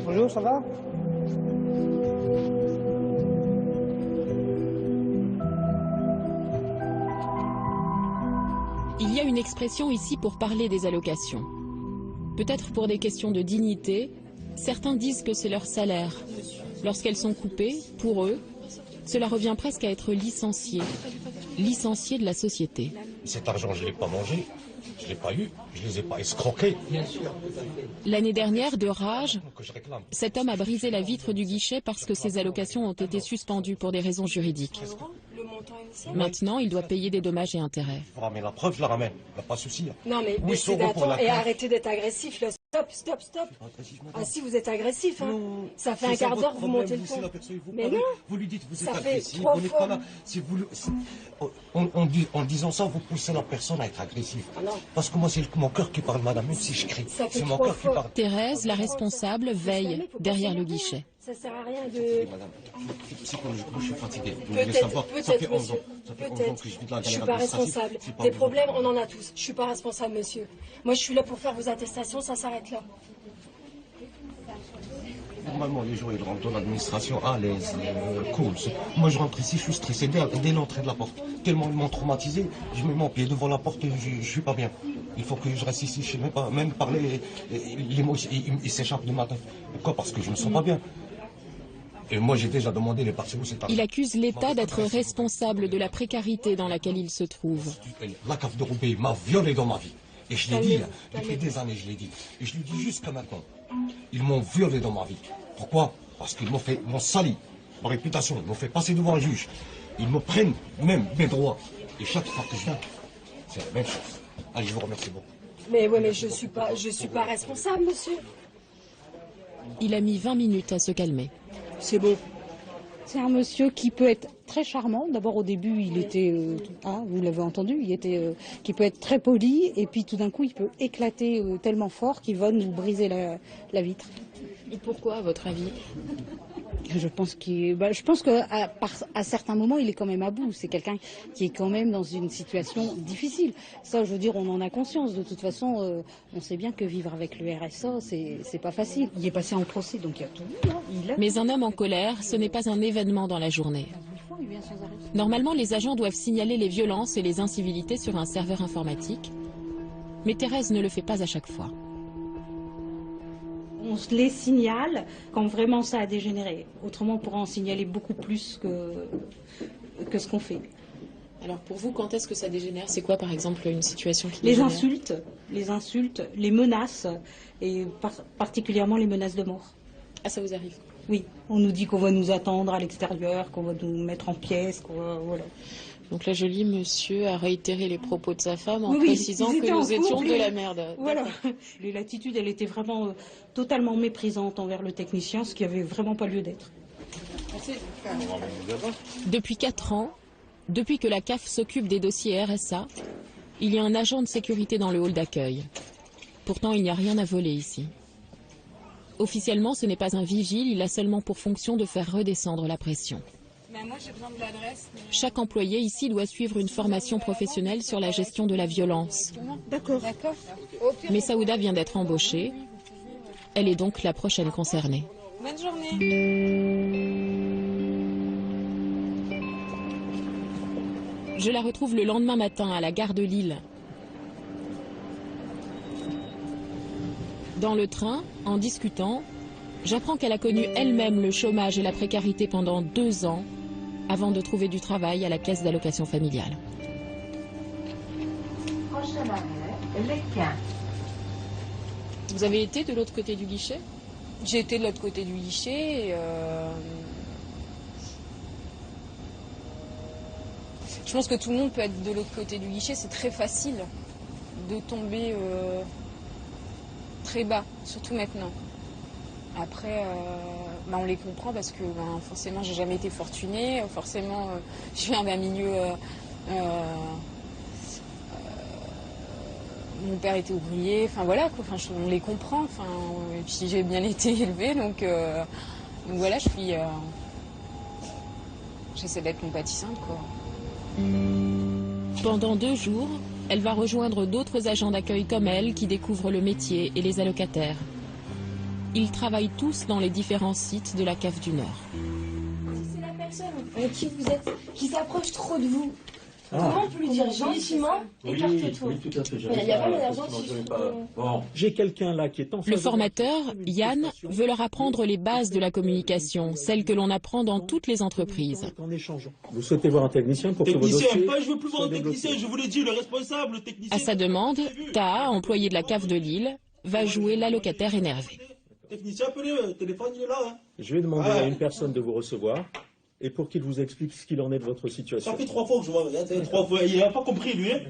Bonjour, ça va? Il y a une expression ici pour parler des allocations. Peut-être pour des questions de dignité, certains disent que c'est leur salaire. Lorsqu'elles sont coupées, pour eux, cela revient presque à être licencié de la société. Cet argent, je ne l'ai pas mangé, je ne l'ai pas eu, je ne les ai pas escroqués. L'année dernière, de rage, cet homme a brisé la vitre du guichet parce que ses allocations ont été suspendues pour des raisons juridiques. Maintenant, il doit payer des dommages et intérêts. Il faut ramener la preuve, je la ramène, il n'y a pas de souci. Non mais baissez d'un ton et arrêtez d'être agressif. Là. Stop. Ah si, vous êtes agressif. Hein. Ça fait un quart d'heure que vous montez le ton. Mais non. Vous lui dites, vous êtes ça agressif, fait 3 vous n'êtes fois. pas là. Si vous, en disant ça, vous poussez la personne à être agressive. Parce que moi, c'est mon cœur qui parle, madame, même si je crie. C'est mon cœur qui parle. Thérèse, la responsable, veille derrière le guichet. Ça sert à rien de... Madame, psychologiquement, je suis fatigué. Vous devez savoir, ça fait 11 ans. Ça fait 11 ans que je vis de la galère administrative. Je suis pas responsable. Des problèmes, on en a tous. Je suis pas responsable, monsieur. Moi, je suis là pour faire vos attestations, ça s'arrête là. Normalement, les gens, ils rentrent dans l'administration à l'aise, cool. Moi, je rentre ici, je suis stressé dès l'entrée de la porte. Tellement ils m'ont traumatisé, je me mets en pied devant la porte et je suis pas bien. Il faut que je reste ici, je ne sais pas, même parler, les mots, ils s'échappent du matin. Pourquoi? Parce que je me sens pas bien. Et moi, j'ai déjà demandé les parties où c'est. Il accuse l'État d'être responsable de la précarité dans laquelle il se trouve. La CAF de Roubaix m'a violé dans ma vie. Et je l'ai dit, depuis des années, je l'ai dit. Et je le dis jusqu'à maintenant. Ils m'ont violé dans ma vie. Pourquoi? Parce qu'ils m'ont sali ma réputation. Ils m'ont fait passer devant un juge. Ils me prennent même mes droits. Et chaque fois que je viens, c'est la même chose. Allez, je vous remercie beaucoup. Mais ouais, mais je suis pas responsable, monsieur. Il a mis 20 minutes à se calmer. C'est bon. C'est un monsieur qui peut être très charmant. D'abord, au début, il était, vous l'avez entendu, qui peut être très poli, et puis tout d'un coup, il peut éclater tellement fort qu'il va nous briser la vitre. Et pourquoi, à votre avis? Je pense qu'à certains moments, il est quand même à bout. C'est quelqu'un qui est quand même dans une situation difficile. Ça, je veux dire, on en a conscience. De toute façon, on sait bien que vivre avec le RSA, c'est pas facile. Il est passé en procès, donc il y a tout vu. Hein. Mais un homme en colère, ce n'est pas un événement dans la journée. Normalement, les agents doivent signaler les violences et les incivilités sur un serveur informatique. Mais Thérèse ne le fait pas à chaque fois. On se les signale quand vraiment ça a dégénéré. Autrement, on pourra en signaler beaucoup plus que ce qu'on fait. Alors pour vous, quand est-ce que ça dégénère? C'est quoi par exemple une situation qui les dégénère? Les insultes, les menaces, et particulièrement les menaces de mort. Ah, ça vous arrive? Oui, on nous dit qu'on va nous attendre à l'extérieur, qu'on va nous mettre en pièces, voilà. Donc là, je lis, monsieur a réitéré les propos de sa femme en précisant que nous étions de la merde. Voilà. L'attitude, elle était vraiment totalement méprisante envers le technicien, ce qui n'avait vraiment pas lieu d'être. Depuis 4 ans, depuis que la CAF s'occupe des dossiers RSA, il y a un agent de sécurité dans le hall d'accueil. Pourtant, il n'y a rien à voler ici. Officiellement, ce n'est pas un vigile, il a seulement pour fonction de faire redescendre la pression. Moi, j'ai besoin de l'adresse. Chaque employé ici doit suivre une formation professionnelle sur la gestion de la violence. D'accord. Mais Saouda vient d'être embauchée. Elle est donc la prochaine concernée. Bonne journée. Je la retrouve le lendemain matin à la gare de Lille. Dans le train, en discutant, j'apprends qu'elle a connu elle-même le chômage et la précarité pendant 2 ans avant de trouver du travail à la caisse d'allocation familiale. Prochain arrêt, Léquin. Vous avez été de l'autre côté du guichet? J'ai été de l'autre côté du guichet. Je pense que tout le monde peut être de l'autre côté du guichet. C'est très facile de tomber très bas, surtout maintenant. Après, on les comprend parce que forcément, j'ai jamais été fortunée. Forcément, je viens d'un milieu... mon père était ouvrier, enfin voilà, quoi. Enfin, on les comprend. Enfin, et puis j'ai bien été élevée, donc voilà, j'essaie d'être compatissante, quoi. Pendant 2 jours, elle va rejoindre d'autres agents d'accueil comme elle qui découvrent le métier et les allocataires. Ils travaillent tous dans les différents sites de la CAF du Nord. C'est la personne avec qui vous êtes, qui s'approche trop de vous. Comment on peut lui dire gentiment, écarte-toi? Oui, tout à fait. Il n'y a pas d'argent Bon, j'ai quelqu'un là qui est en face. Le formateur, Yann, veut leur apprendre les bases de la communication, celles que l'on apprend dans toutes les entreprises. En échangeant. Vous souhaitez voir un technicien pour que vos dossiers... Je veux plus voir un technicien, je vous l'ai dit, le responsable, le technicien... À sa demande, Taha, employé de la CAF de Lille, va jouer l'allocataire énervé. Technicien, appelez, le téléphone, il est là. Hein. Je vais demander à une personne de vous recevoir et pour qu'il vous explique ce qu'il en est de votre situation. Ça fait 3 fois que je vois, 3 fois, il n'a pas compris, lui. Hein.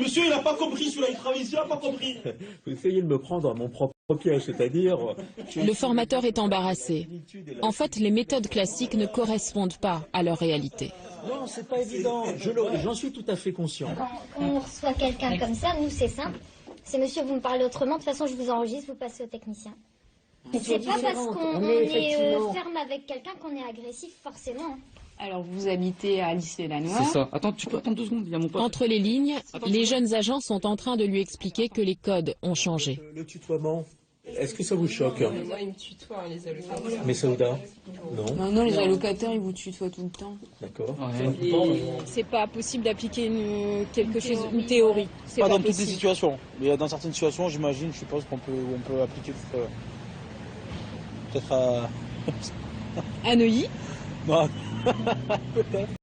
Monsieur, il n'a pas compris, celui-là, il travaille ici, il n'a pas compris. Vous essayez de me prendre à mon propre piège, c'est-à-dire... Le formateur est embarrassé. En fait, les méthodes classiques ne correspondent pas à leur réalité. Non, c'est pas évident, j'en suis tout à fait conscient. Quand on reçoit quelqu'un comme ça, nous, c'est simple. C'est monsieur, vous me parlez autrement, de toute façon, je vous enregistre, vous passez au technicien. C'est pas parce qu'on est ferme avec quelqu'un qu'on est agressif, forcément. Alors, vous habitez à Lys-les-Lannoy. C'est ça. Attends, tu peux attendre 2 secondes, il y a mon pote. Entre les lignes, les jeunes agents sont en train de lui expliquer que les codes ont changé. Le tutoiement, est-ce que ça vous choque? Moi, ils me tutoient, les allocataires. Mais Saouda? Non. Non, les allocataires, ils vous tutoient tout le temps. D'accord. C'est pas possible d'appliquer une théorie. Pas dans toutes les situations. Mais dans certaines situations, j'imagine, je suppose qu'on peut appliquer peut-être à... À Neuilly? Non, peut-être.